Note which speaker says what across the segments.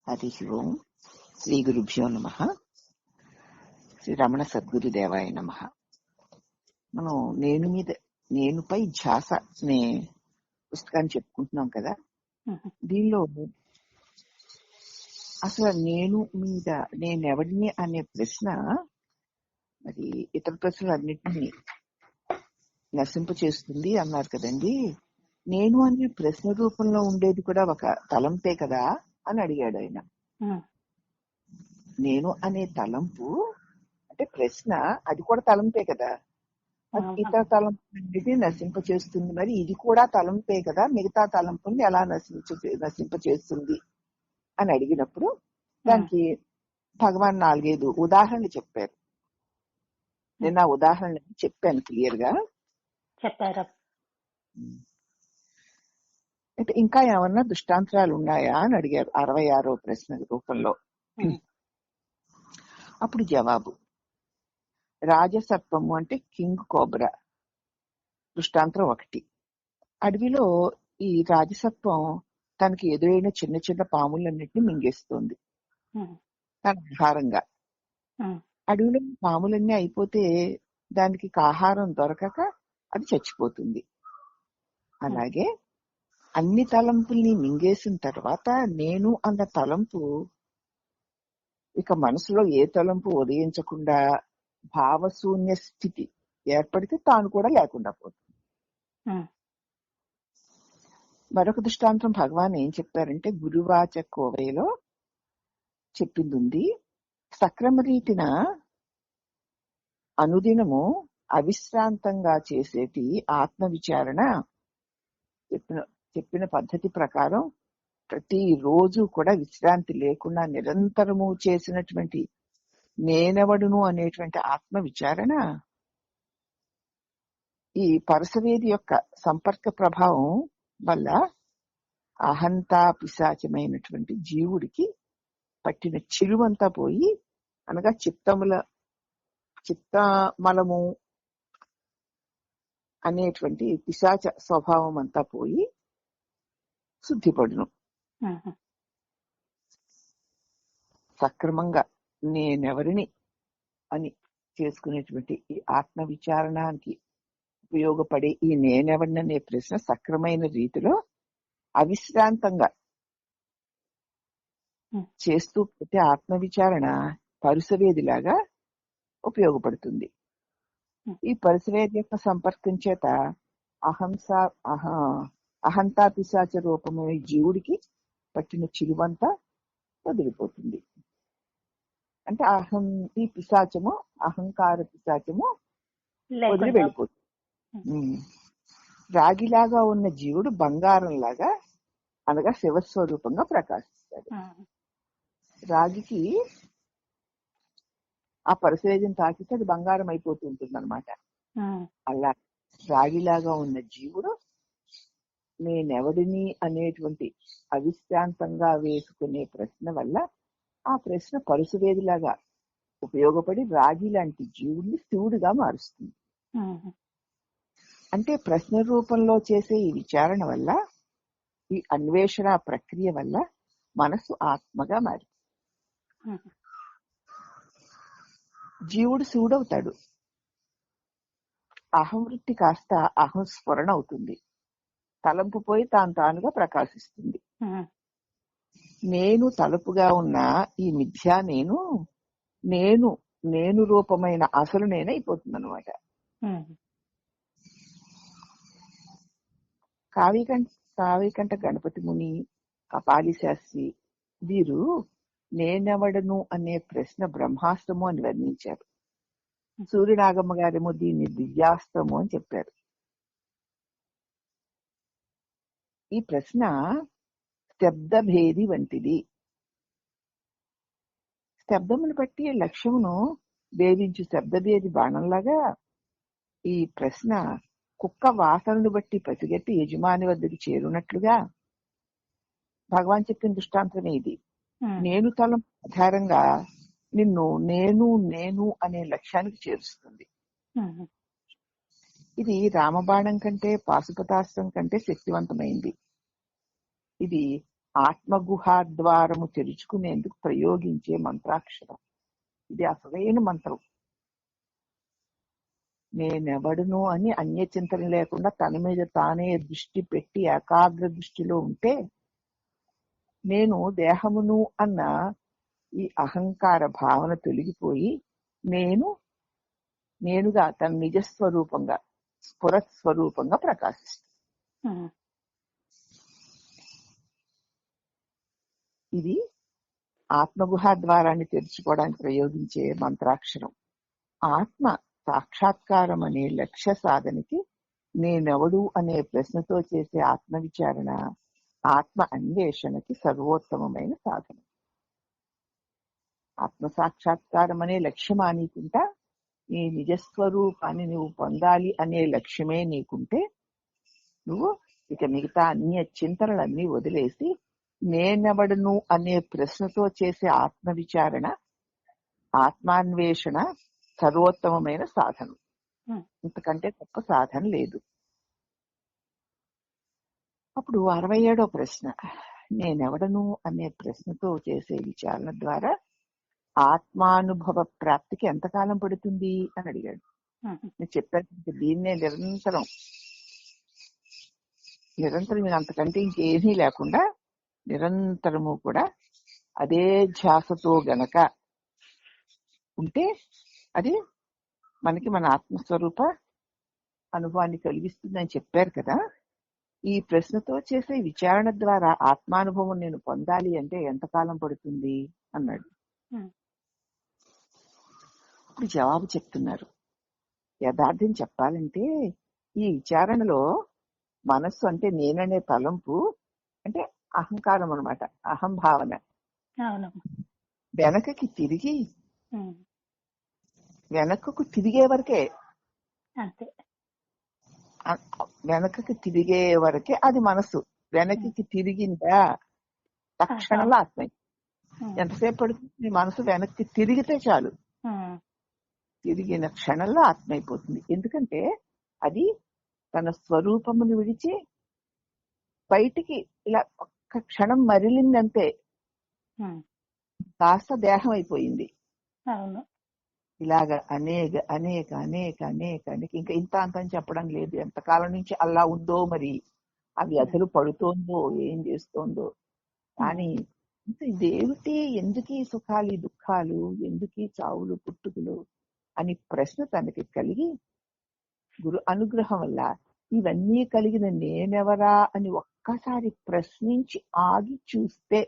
Speaker 1: హరి ఓం. శ్రీ గురుభ్యో నమ. శ్రీ రమణ సద్గురుదేవాయ నమ. మనం నేనుపై ధ్యాస అనే పుస్తకాన్ని చెప్పుకుంటున్నాం కదా. దీనిలో అసలు నేనెవడిని అనే ప్రశ్న మరి ఇతర ప్రశ్నలన్నింటినీ నశింప చేస్తుంది అన్నారు కదండి. నేను అనే ప్రశ్న రూపంలో ఉండేది కూడా ఒక తలంపే కదా అని అడిగాడు ఆయన. నేను అనే తలంపు అంటే ప్రశ్న, అది కూడా తలంపే కదా. అది ఇతర తలంపుని నశింప చేస్తుంది, మరి ఇది కూడా తలంపే కదా, మిగతా తలంపుని ఎలా నశింప చేస్తుంది అని అడిగినప్పుడు దానికి భగవాన్ 4-5 ఉదాహరణలు చెప్పారు. నేను ఆ ఉదాహరణలు చెప్పాను క్లియర్ గా
Speaker 2: చెప్పారు.
Speaker 1: అయితే ఇంకా ఏమన్నా దృష్టాంతరాలు ఉన్నాయా అని అడిగారు 66వ ప్రశ్న రూపంలో. అప్పుడు జవాబు, రాజసర్పము అంటే కింగ్ కోబ్రా దృష్టాంతరం 1. అడవిలో ఈ రాజసర్పం తనకి ఎదురైన చిన్న చిన్న పాములన్నింటినీ మింగేస్తుంది తన ఆహారంగా. అడవిలో పాములన్నీ అయిపోతే దానికి ఆహారం దొరకక అది చచ్చిపోతుంది. అలాగే అన్ని తలంపుల్ని మింగేసిన తర్వాత నేను అన్న తలంపు ఇక మనసులో ఏ తలంపు ఉదయించకుండా భావశూన్య స్థితి ఏర్పడితే తాను కూడా లేకుండా పోతుంది. మరొక దృష్టాంతం భగవాన్ ఏం చెప్పారంటే గురువాచ కోవైలో చెప్పింది ఉంది. సక్రమ రీతిన అనుదినము అవిశ్రాంతంగా చేసేటి ఆత్మ విచారణ చెప్పిన పద్ధతి ప్రకారం ప్రతి రోజు కూడా విశ్రాంతి లేకుండా నిరంతరము చేసినటువంటి నేనెవడును అనేటువంటి ఆత్మ విచారణ ఈ పరసవేది యొక్క సంపర్క ప్రభావం వల్ల అహంతా పిశాచమైనటువంటి జీవుడికి పట్టిన చిరువంతా పోయి, అనగా చిత్తమలము అనేటువంటి పిశాచ స్వభావం అంతా పోయి శుద్ధిపడును. సక్రమంగా నేనెవరిని అని చేసుకునేటువంటి ఈ ఆత్మ విచారణకి ఉపయోగపడే ఈ నేనెవరిని అనే ప్రశ్న సక్రమైన రీతిలో అవిశ్రాంతంగా చేస్తూ పోతే ఆత్మ విచారణ పరుసవేదిలాగా ఉపయోగపడుతుంది. ఈ పరుసవేది యొక్క సంపర్కం చేత అహంతా పిశాచ రూపమైన జీవుడికి పట్టిన చిరువంతా వదిలిపోతుంది. అంటే ఈ పిశాచము, అహంకార పిశాచము వదిలి వెళ్ళిపోతుంది. రాగిలాగా ఉన్న జీవుడు బంగారం లాగా, అనగా శివస్వరూపంగా ప్రకాశిస్తాడు. రాగికి ఆ పరిశోధన తాకితే అది బంగారం అయిపోతూ ఉంటుంది అనమాట. అలా రాగిలాగా ఉన్న జీవుడు నేనెవడిని అనేటువంటి అవిశ్రాంతంగా వేసుకునే ప్రశ్న వల్ల ఆ ప్రశ్న పరుసవేదిలాగా ఉపయోగపడి రాగి లాంటి జీవుడిని శివుడిగా మారుస్తుంది. అంటే ప్రశ్న రూపంలో చేసే ఈ విచారణ వల్ల, ఈ అన్వేషణ ప్రక్రియ వల్ల మనసు ఆత్మగా మారి జీవుడు శివుడవుతాడు. అహంవృత్తి కాస్త అహంస్ఫురణ అవుతుంది. తలంపు పోయి తానుగా ప్రకాశిస్తుంది. నేను తలుపుగా ఉన్న ఈ మిథ్యా నేను రూపమైన అసలు నేనైపోతుంది అనమాట. కావికంట గణపతి ముని, కపాలి శాస్త్రి వీరు నేనెవడను అనే ప్రశ్న బ్రహ్మాస్త్రము అని వర్ణించారు. సూర్యనాగమ్మ గారేమో దీన్ని దివ్యాస్త్రము అని చెప్పారు. ఈ ప్రశ్న శబ్దభేది వంటిది. శబ్దమును బట్టి లక్ష్యమును భేదించు శబ్దభేది బాణంలాగా ఈ ప్రశ్న కుక్క వాసనను బట్టి పసిగట్టి యజమాని వద్దకు చేరున్నట్లుగా భగవాన్ చెప్పిన దృష్టాంతమే ఇది. నేను తలం ఆధారంగా నిన్ను నేను అనే లక్ష్యానికి చేరుస్తుంది. ఇది రామబాణం కంటే, పాశుపతాస్త్రం కంటే శక్తివంతమైంది. ఇది ఆత్మగుహాద్వారము తెరుచుకునేందుకు ప్రయోగించే మంత్రాక్షరం. ఇది అసలైన మంత్రం. నేనెవడును అని అన్య చింతన లేకుండా తన మీద తానే దృష్టి పెట్టి ఏకాగ్ర దృష్టిలో ఉంటే నేను దేహమును అన్న ఈ అహంకార భావన తొలగిపోయి నేనుగా తన నిజస్వరూపంగా స్ఫురస్వరూపంగా ప్రకాశిస్తుంది. ఇది ఆత్మగుహా ద్వారాన్ని తెరుచుకోవడానికి ప్రయోగించే మంత్రాక్షరం. ఆత్మ సాక్షాత్కారం అనే లక్ష్య సాధనకి నేనెవడు అనే ప్రశ్నతో చేసే ఆత్మవిచారణ ఆత్మ అన్వేషణకి సర్వోత్తమమైన సాధన. ఆత్మ సాక్షాత్కారం అనే లక్ష్యమా నీకుంటా, నీ నిజస్వరూపాన్ని నువ్వు పొందాలి అనే లక్ష్యమే నీకుంటే నువ్వు ఇక మిగతా అన్య చింతనలన్నీ వదిలేసి నేనెవడను అనే ప్రశ్నతో చేసే ఆత్మవిచారణ ఆత్మాన్వేషణ సర్వోత్తమమైన సాధన. ఇంతకంటే గొప్ప సాధన లేదు. అప్పుడు 67వ ప్రశ్న, నేనెవడను అనే ప్రశ్నతో చేసే విచారణ ద్వారా ఆత్మానుభవ ప్రాప్తికి ఎంతకాలం పడుతుంది అని అడిగాడు. నేను చెప్పాను దీన్నే నిరంతరం అంతకంటే ఇంకేమీ లేకుండా నిరంతరము కూడా అదే ధ్యాసతో గనక ఉంటే అది మనకి మన ఆత్మస్వరూప అనుభవాన్ని కలిగిస్తుందని చెప్పారు కదా. ఈ ప్రశ్నతో చేసే విచారణ ద్వారా ఆత్మానుభవం నేను పొందాలి అంటే ఎంతకాలం పడుతుంది అన్నాడు. ఇప్పుడు జవాబు చెప్తున్నారు. యథార్థం చెప్పాలంటే ఈ విచారణలో మనస్సు అంటే నేననే తలంపు అంటే అహంకారం అనమాట, అహంభావన వెనకకు తిరిగే వరకే అది మనసు. వెనక్కి తిరిగిందా తక్షణంలో ఆత్మ. ఎంతసేపు పడుతుంది? మనసు వెనక్కి తిరిగితే చాలు, తిరిగిన క్షణంలో ఆత్మ అయిపోతుంది. ఎందుకంటే అది తన స్వరూపమును విడిచి బయటికి ఇలా ఒక్క క్షణం మరిలిందంతే, కాస్త దేహం అయిపోయింది. ఇలాగ అనేక అనేక అనేక అనేక అనేక ఇంకా ఇంత అంతని చెప్పడం లేదు. ఎంతకాలం నుంచి అలా ఉందో మరి, ఆ వ్యధలు పడుతోందో ఏం చేస్తోందో. కానీ ఇదేమిటి, ఎందుకు ఈ సుఖాలు ఈ దుఃఖాలు, ఎందుకు ఈ చావులు పుట్టుకులు అని ప్రశ్న తనకి కలిగి గురు అనుగ్రహం వల్ల ఇవన్నీ కలిగిన నేనెవరా అని ఒక్కసారి ప్రశ్నించి ఆగి చూస్తే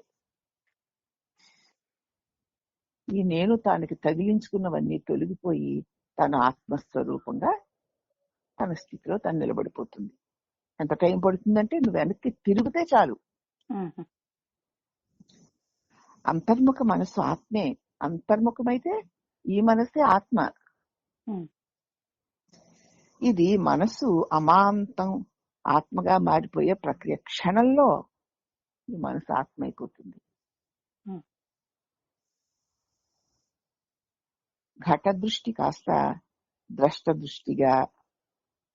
Speaker 1: ఈ నేను తానికి తగిలించుకున్నవన్నీ తొలగిపోయి తన ఆత్మస్వరూపంగా తన స్థితిలో తను నిలబడిపోతుంది. ఎంత టైం పడుతుందంటే నువ్వు వెనక్కి తిరిగితే చాలు. అంతర్ముఖ మనస్సు ఆత్మే. అంతర్ముఖమైతే ఈ మనస్సే ఆత్మ. ఇది మనస్సు అమాంతం ఆత్మగా మారిపోయే ప్రక్రియ. క్షణంలో ఈ మనసు ఆత్మ అయిపోతుంది. ఘట దృష్టి కాస్త ద్రష్ట దృష్టిగా,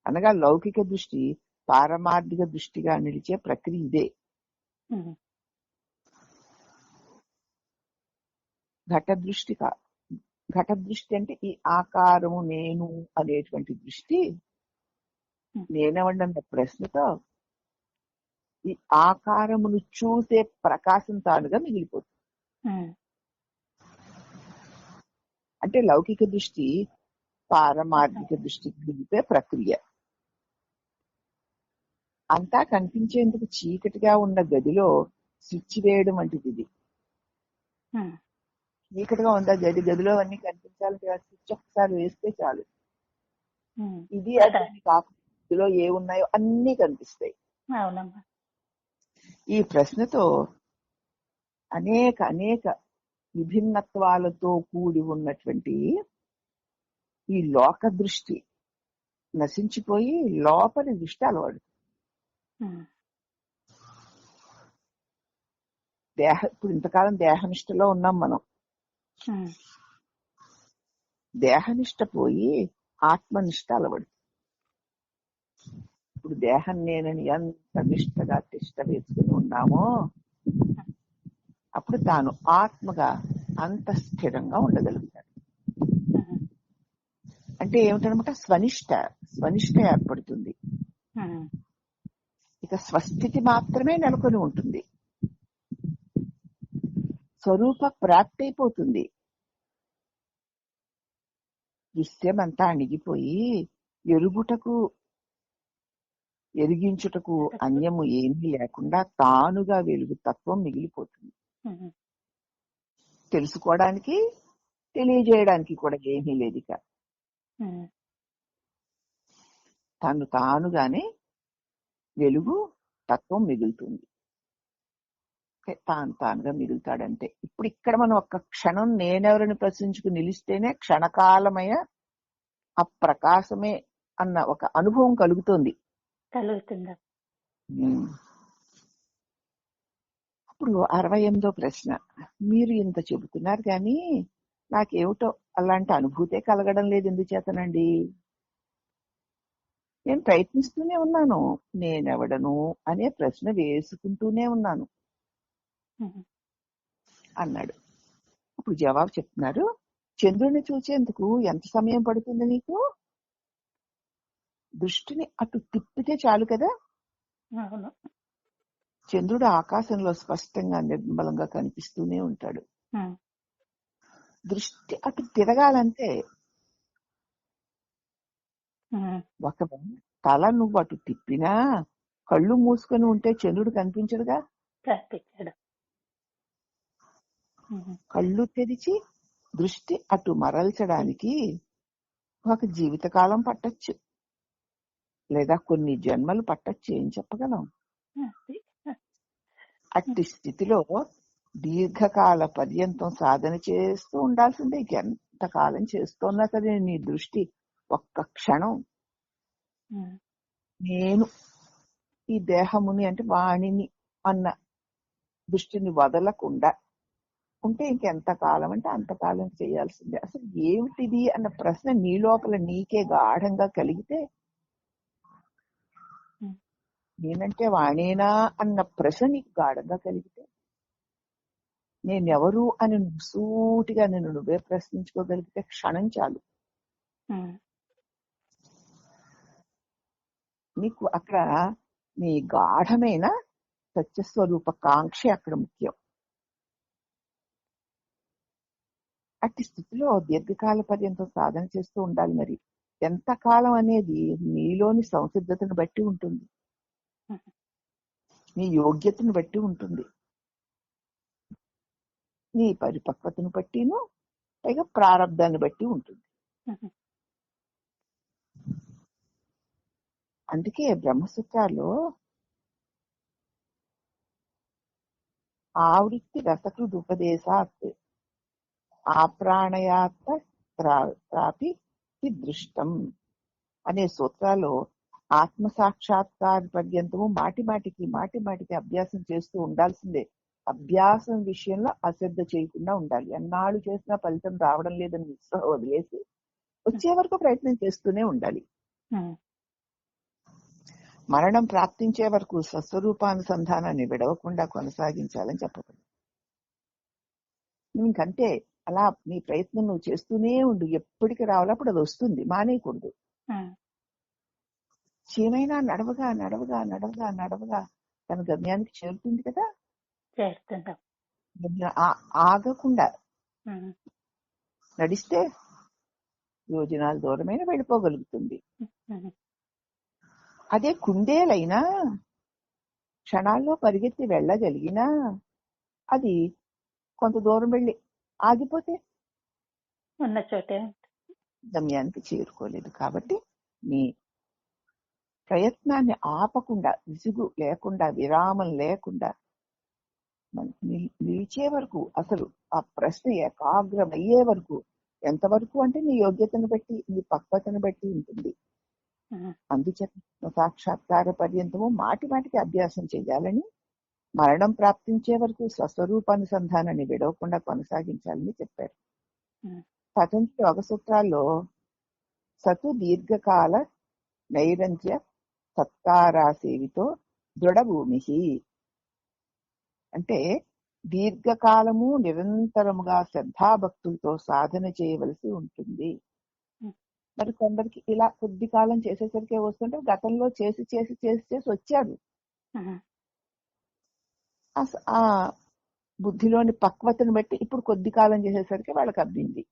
Speaker 1: అనగా లౌకిక దృష్టి పారమార్థిక దృష్టిగా నిలిచే ప్రక్రియ ఇదే. ఘట దృష్టి అంటే ఈ ఆకారము నేను అనేటువంటి దృష్టి నేనెవడన్న ప్రశ్నతో ఈ ఆకారమును చూసే ప్రకాశం తానుగా మిగిలిపోతుంది. అంటే లౌకిక దృష్టి పారమార్థిక దృష్టికి మిగిలిపే ప్రక్రియ. అంతా కనిపించేందుకు చీకటిగా ఉన్న గదిలో స్విచ్ వేయడం వంటిది ఇది. చీకటిగా ఉందా గదిలో అన్ని కనిపించాలంటే స్విచ్ ఒక్కసారి వేస్తే చాలు. ఇది అతని కాకులో ఏ ఉన్నాయో అన్ని కనిపిస్తాయి. ఈ ప్రశ్నతో అనేక అనేక విభిన్నత్వాలతో కూడి ఉన్నటువంటి ఈ లోక దృష్టి నశించిపోయి లోపలి దృష్టి అలవాడు. ఇప్పుడు ఇంతకాలం దేహనిష్టలో ఉన్నాం మనం. దేహనిష్ట పోయి ఆత్మనిష్ట అలవడు. ఇప్పుడు దేహం నేనని ఎంత నిష్టగా తిష్ట వేసుకుని ఉన్నామో అప్పుడు తాను ఆత్మగా అంత స్థిరంగా ఉండగలుగుతాడు. అంటే ఏమిటనమాట, స్వనిష్ట ఏర్పడుతుంది. ఇక స్వస్థితి మాత్రమే నెలకొని ఉంటుంది. స్వరూప ప్రాప్తి అయిపోతుంది. దృశ్యమంతా అణిగిపోయి ఎరిగించుటకు అన్యము ఏమీ లేకుండా తానుగా వెలుగు తత్వం మిగిలిపోతుంది. తెలుసుకోవడానికి తెలియజేయడానికి కూడా ఏమీ లేదు. ఇక తానుగానే వెలుగు తత్వం మిగులుతుంది. తానుగా మిగులుతాడంటే ఇప్పుడు ఇక్కడ మనం ఒక్క క్షణం నేనెవరిని ప్రశ్నించుకు నిలిస్తేనే క్షణకాలమయ ఆ ప్రకాశమే అన్న ఒక అనుభవం కలుగుతుంది. ఇప్పుడు 68వ ప్రశ్న. మీరు ఇంత చెబుతున్నారు కానీ నాకేమిటో అలాంటి అనుభూతే కలగడం లేదు, ఎందుచేతనండి? నేను ప్రయత్నిస్తూనే ఉన్నాను, నేనెవడను అనే ప్రశ్న వేసుకుంటూనే ఉన్నాను అన్నాడు. ఇప్పుడు జవాబు చెప్తున్నారు. చంద్రుడిని చూసేందుకు ఎంత సమయం పడుతుంది నీకు? దృష్టిని అటు తిప్పితే చాలు కదా. చంద్రుడు ఆకాశంలో స్పష్టంగా నిర్మలంగా కనిపిస్తూనే ఉంటాడు. దృష్టి అటు తిరగాలంటే ఒకవేళ తల నువ్వు అటు తిప్పినా కళ్ళు మూసుకొని ఉంటే చంద్రుడు కనిపించడుగా. కళ్ళు తెరిచి దృష్టి అటు మరల్చడానికి ఒక జీవితకాలం పట్టచ్చు, లేదా కొన్ని జన్మలు పట్టచ్చు, ఏం చెప్పగలం. అట్టి స్థితిలో దీర్ఘకాల పర్యంతం సాధన చేస్తూ ఉండాల్సిందే. ఎంతకాలం చేస్తున్నా కదా నీ దృష్టి ఒక్క క్షణం నేను ఈ దేహముని అంటే వాణిని అన్న దృష్టిని వదలకుండా ఉంటే ఇంకెంతకాలం అంటే అంతకాలం చేయాల్సిందే. అసలు ఏమిటిది అన్న ప్రశ్న నీ లోపల నీకే గాఢంగా కలిగితే, నేనంటే వాణేనా అన్న ప్రశ్న నీకు గాఢంగా కలిగితే, నేనెవరు అని సూటిగా నేను నువ్వే ప్రశ్నించుకోగలిగితే క్షణం చాలు. నీకు అక్కడ నీ గాఢమైన సత్యస్వరూప కాంక్ష అక్కడ ముఖ్యం. అట్టి స్థితిలో దీర్ఘకాల పర్యంతం సాధన చేస్తూ ఉండాలి. మరి ఎంతకాలం అనేది నీలోని సంసిద్ధతను బట్టి ఉంటుంది, నీ యోగ్యతను బట్టి ఉంటుంది, నీ పరిపక్వతను బట్టిను, పైగా ప్రారంధాన్ని బట్టి ఉంటుంది. అందుకే బ్రహ్మసూత్రాల్లో ఆవృత్తి రసకృద్ ఉపదేశాత్ ఆప్రాణయాత్ త్రాపి దృష్టం అనే సూత్రాల్లో ఆత్మ సాక్షాత్కార పర్యంతము మాటి మాటికి అభ్యాసం చేస్తూ ఉండాల్సిందే. అభ్యాసం విషయంలో అశ్రద్ధ చేయకుండా ఉండాలి. ఎన్నాళ్ళు చేసినా ఫలితం రావడం లేదని వదిలేసి వచ్చే వరకు ప్రయత్నం చేస్తూనే ఉండాలి. మరణం ప్రాప్తించే వరకు స్వస్వరూపానుసంధానాన్ని విడవకుండా కొనసాగించాలని చెప్పబడింది. ఇంకంతే, అలా నీ ప్రయత్నం నువ్వు చేస్తూనే ఉండు. ఎప్పటికి రావాలో అప్పుడు అది వస్తుంది, మానేయకూడదు. చీమైనా నడవగా తన గమ్యానికి చేరుతుంది కదా. ఆగకుండా నడిస్తే యోజనాల దూరమైన వెళ్ళిపోగలుగుతుంది. అదే కుందేలైనా క్షణాల్లో పరిగెత్తి వెళ్ళగలిగినా అది కొంత దూరం వెళ్ళి ఆగిపోతే ఉన్న చోటే గమ్యానికి చేరుకోలేదు. కాబట్టి నీ ప్రయత్నాన్ని ఆపకుండా, విసుగు లేకుండా, విరామం లేకుండా నిలిచే వరకు, అసలు ఆ ప్రశ్న ఏకాగ్రమయ్యే వరకు, ఎంతవరకు అంటే నీ యోగ్యతను బట్టి, నీ పక్వతను బట్టి ఉంటుంది. అందుచేత సాక్షాత్కార పర్యంతము మాటికి అభ్యాసం చేయాలని, మరణం ప్రాప్తించే వరకు స్వస్వరూపానుసంధానాన్ని విడవకుండా కొనసాగించాలని చెప్పారు. పతంజలి యోగ సూత్రాల్లో సతు దీర్ఘకాల నైరంజ్య సత్కారాసేవితో దృఢభూమి అంటే దీర్ఘకాలము నిరంతరముగా శ్రద్ధాభక్తులతో సాధన చేయవలసి ఉంటుంది. మరి కొందరికి ఇలా కొద్ది కాలం చేసేసరికి వస్తుంటే గతంలో చేసి చేసి చేసి చేసి వచ్చారు. ఆ బుద్ధిలోని పక్వతను బట్టి ఇప్పుడు కొద్ది కాలం చేసేసరికి వాళ్ళకి అబ్బింది.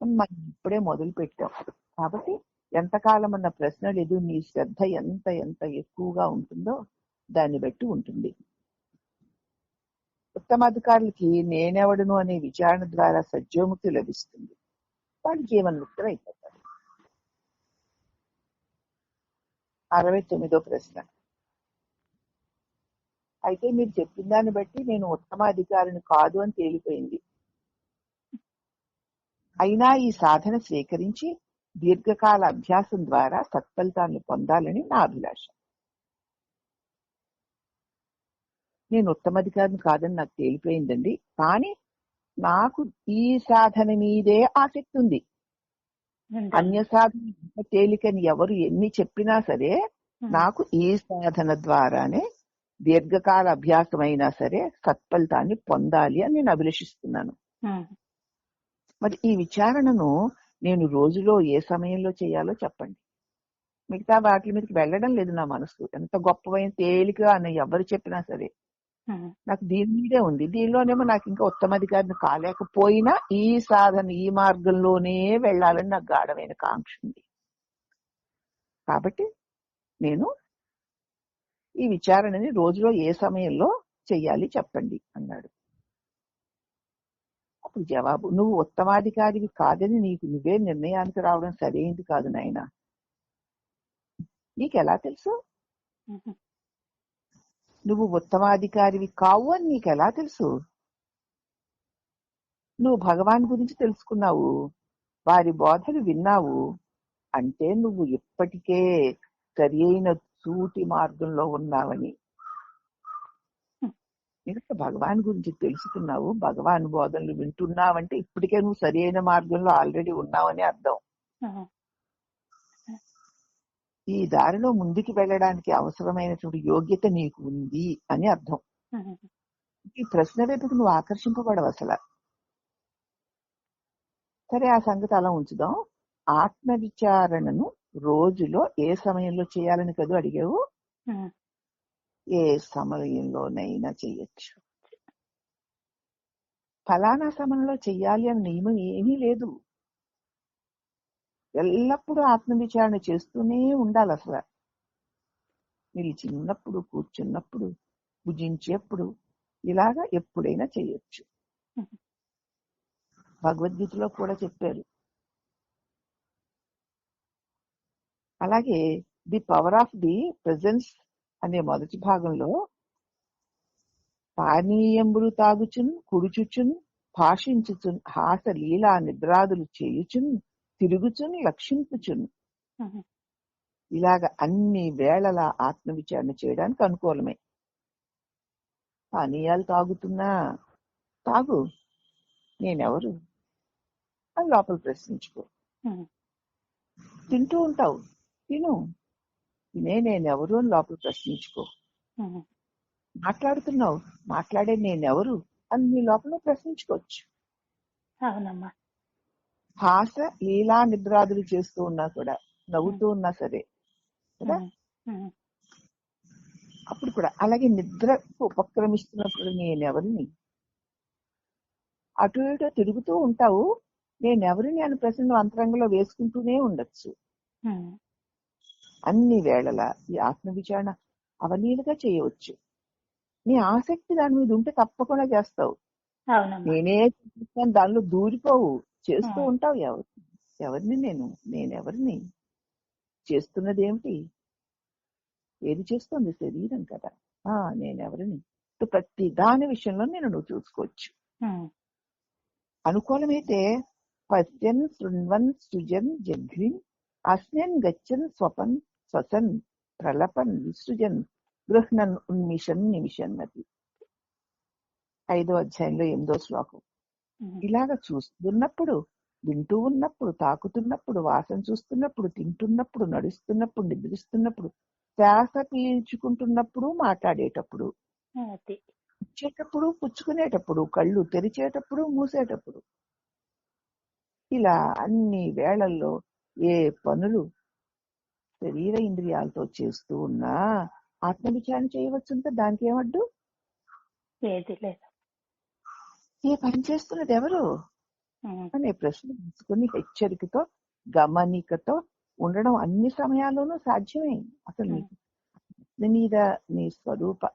Speaker 1: మనం ఇప్పుడే మొదలు పెట్టాం కాబట్టి ఎంతకాలం అన్న ప్రశ్న లేదు. నీ శ్రద్ధ ఎంత ఎంత ఎక్కువగా ఉంటుందో దాన్ని బట్టి ఉంటుంది. ఉత్తమాధికారులకి నేనెవడును అనే విచారణ ద్వారా సజ్జోముక్తి లభిస్తుంది. వాళ్ళు జీవన్ముక్తులు అయిపోతారు. 69వ ప్రశ్న. అయితే మీరు చెప్పిన దాన్ని బట్టి నేను ఉత్తమాధికారిని కాదు అని తేలిపోయింది. అయినా ఈ సాధన స్వీకరించి దీర్ఘకాల అభ్యాసం ద్వారా సత్ఫలితాన్ని పొందాలని నా అభిలాష. నేను ఉత్తమాధికారిని కాదని నాకు తేలిపోయిందండి. కానీ నాకు ఈ సాధన మీదే ఆసక్తి ఉంది. అన్య సాధన తేలికని ఎవరు ఎన్ని చెప్పినా సరే నాకు ఈ సాధన ద్వారానే దీర్ఘకాల అభ్యాసం అయినా సరే సత్ఫలితాన్ని పొందాలి అని నేను అభిలషిస్తున్నాను. మరి ఈ విచారణను నేను రోజులో ఏ సమయంలో చేయాలో చెప్పండి. మిగతా వాటి మీదకి వెళ్ళడం లేదు నా మనసు. ఎంత గొప్పవైన తేలిక అని ఎవరు చెప్పినా సరే నాకు దీని మీదే ఉంది. దీనిలోనేమో నాకు ఇంకా ఉత్తమాధికారిని కాలేకపోయినా ఈ సాధన ఈ మార్గంలోనే వెళ్ళాలని నాకు గాఢమైన కాంక్ష ఉంది. కాబట్టి నేను ఈ విచారణని రోజులో ఏ సమయంలో చెయ్యాలి చెప్పండి అన్నాడు. అప్పుడు జవాబు, నువ్వు ఉత్తమాధికారివి కాదని నీకు నువ్వే నిర్ణయానికి రావడం సరైంది కాదు నాయన. నీకెలా తెలుసు? నువ్వు ఉత్తమాధికారివి కావు అని నీకెలా తెలుసు? నువ్వు భగవాన్ గురించి తెలుసుకున్నావు, వారి బోధలు విన్నావు అంటే నువ్వు ఇప్పటికే సరి అయిన సూటి మార్గంలో ఉన్నావని. ఇంకా భగవాన్ గురించి తెలుసుకున్నావు, భగవాన్ బోధనలు వింటున్నావంటే ఇప్పటికే నువ్వు సరి అయిన మార్గంలో ఆల్రెడీ ఉన్నావని అర్థం. ఈ దారిలో ముందుకు వెళ్ళడానికి అవసరమైనటువంటి యోగ్యత నీకు ఉంది అని అర్థం. ఈ ప్రశ్న వైపుకు నువ్వు ఆకర్షింపబడవు అసలు. సరే, ఆ సంగతి అలా ఉంచుదాం. ఆత్మ విచారణను రోజులో ఏ సమయంలో చేయాలని కదా అడిగావు? ఏ సమయంలోనైనా చెయ్యొచ్చు. ఫలానా సమయంలో చెయ్యాలి అనే నియమం ఏమీ లేదు. ఎల్లప్పుడూ ఆత్మ విచారణ చేస్తూనే ఉండాలి. అసలు నిలిచిన్నప్పుడు, కూర్చున్నప్పుడు, భుజించేప్పుడు, ఇలాగా ఎప్పుడైనా చేయొచ్చు. భగవద్గీతలో కూడా చెప్పారు. అలాగే the power of the presence అనే మొదటి భాగంలో పానీయంబులు తాగుచున్, కుడుచుచున్, భాషించుచున్, హాస లీలా నిద్రాదులు చేయుచున్, తిరుగుచున్, లక్షింపుచున్, ఇలాగ అన్ని వేళలా ఆత్మవిచారణ చేయడానికి అనుకూలమే. పానీయాలు తాగుతున్నా తాగు, నేనెవరు అని లోపల ప్రశ్నించుకో. తింటూ ఉంటావు, తిను, తినే నేనెవరు అని లోపల ప్రశ్నించుకో. మాట్లాడుతున్నావు, మాట్లాడే నేనెవరు అని నీ లోపల ప్రశ్నించుకోవచ్చు. హాస లీలా నిద్రాదులు చేస్తూ ఉన్నా కూడా, నవ్వుతూ ఉన్నా సరే కదా. అప్పుడు కూడా అలాగే నిద్రకు ఉపక్రమిస్తున్నప్పుడు నేనెవరిని, అటు ఇటు తిరుగుతూ ఉంటావు, నేనెవరిని అని ప్రశ్న అంతరంగంలో వేసుకుంటూనే ఉండొచ్చు. అన్ని వేళలా ఈ ఆత్మ విచారణ అవలీలుగా చేయవచ్చు. నీ ఆసక్తి దాని మీద ఉంటే తప్పకుండా చేస్తావు. నేనే చేస్తాను దానిలో దూరిపోవు, చేస్తూ ఉంటావు. ఎవరిని నేనెవరిని, చేస్తున్నది ఏమిటి, ఏది చేస్తుంది? శరీరం కదా. నేనెవరిని ప్రతి దాని విషయంలో నువ్వు చూసుకోవచ్చు. అనుకూలమైతే పశ్యన్ శృణ్వన్ సృజన్ జఘ్రిన్ అస్మిన్ గచ్చన్ స్వపన్ శ్వసన్ ప్రలపన్ విసృజన్ గృహ్ణన్ ఉన్మిషన్ నిమిషన్నది 5వ అధ్యాయంలో 8వ శ్లోకం. ఇలాగ చూస్తున్నప్పుడు, వింటూ ఉన్నప్పుడు, తాకుతున్నప్పుడు, వాసన చూస్తున్నప్పుడు, తింటున్నప్పుడు, నడుస్తున్నప్పుడు, నిద్రిస్తున్నప్పుడు, శ్వాస పీల్చుకుంటున్నప్పుడు, మాట్లాడేటప్పుడు, ఇచ్చేటప్పుడు పుచ్చుకునేటప్పుడు, కళ్ళు తెరిచేటప్పుడు మూసేటప్పుడు, ఇలా అన్ని వేళల్లో ఏ పనులు శరీర ఇంద్రియాలతో చేస్తూ ఉన్నా ఆత్మవిచారణ చేయవచ్చుంటే దానికి ఏమడ్డు?
Speaker 2: ఏది లేదు.
Speaker 1: ఏ పని చేస్తున్నది ఎవరు అనే ప్రశ్న తీసుకుని హెచ్చరికతో గమనికతో ఉండడం అన్ని సమయాల్లోనూ సాధ్యమే. అసలు నీకు నీ మీద నీ స్వరూప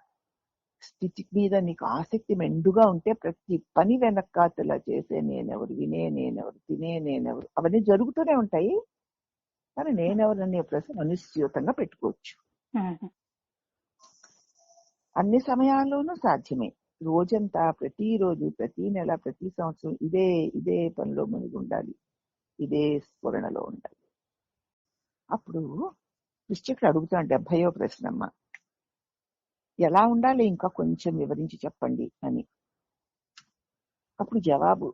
Speaker 1: స్థితి మీద నీకు ఆసక్తి మెండుగా ఉంటే ప్రతి పని వెనకాతలా చేసే నేనెవరు, వినే నేనెవరు, తినే నేనెవరు అవన్నీ జరుగుతూనే ఉంటాయి. కానీ నేనెవరు అనే ప్రశ్న అనిశ్చితంగా పెట్టుకోవచ్చు. అన్ని సమయాల్లోనూ సాధ్యమే. రోజంతా, ప్రతిరోజు, ప్రతి నెల, ప్రతి సంవత్సరం ఇదే ఇదే పనిలో మునిగి ఉండాలి, ఇదే స్ఫురణలో ఉండాలి. అప్పుడు కృష్ణుడు అడుగుతాడు 70వ ప్రశ్నమ్మ, ఎలా ఉండాలి ఇంకా కొంచెం వివరించి చెప్పండి అని. అప్పుడు జవాబు,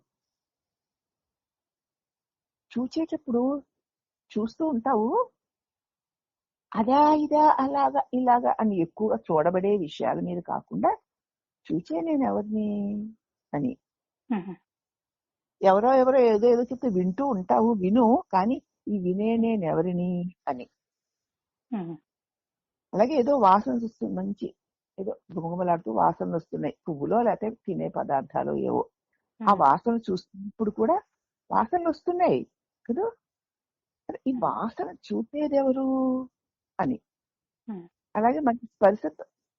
Speaker 1: చూచేటప్పుడు చూస్తూ ఉంటావు, అదా ఇదా అలాగా ఇలాగా అని ఎక్కువగా చూడబడే విషయాల మీద కాకుండా చూచే నేను ఎవరిని అని. ఎవరో ఎవరో ఏదో ఏదో చెప్తే వింటూ ఉంటావు, విను, కానీ ఈ వినే నేను ఎవరిని అని. అలాగే ఏదో వాసన వస్తుంది, మంచి ఏదో గుమగుమలాడుతూ వాసనలు వస్తున్నాయి, పువ్వులో లేకపోతే తినే పదార్థాలు ఏవో. ఆ వాసన చూస్తున్నప్పుడు కూడా వాసనలు వస్తున్నాయి కదా, ఈ వాసన చూసేదెవరు అని. అలాగే మనకి స్పర్శ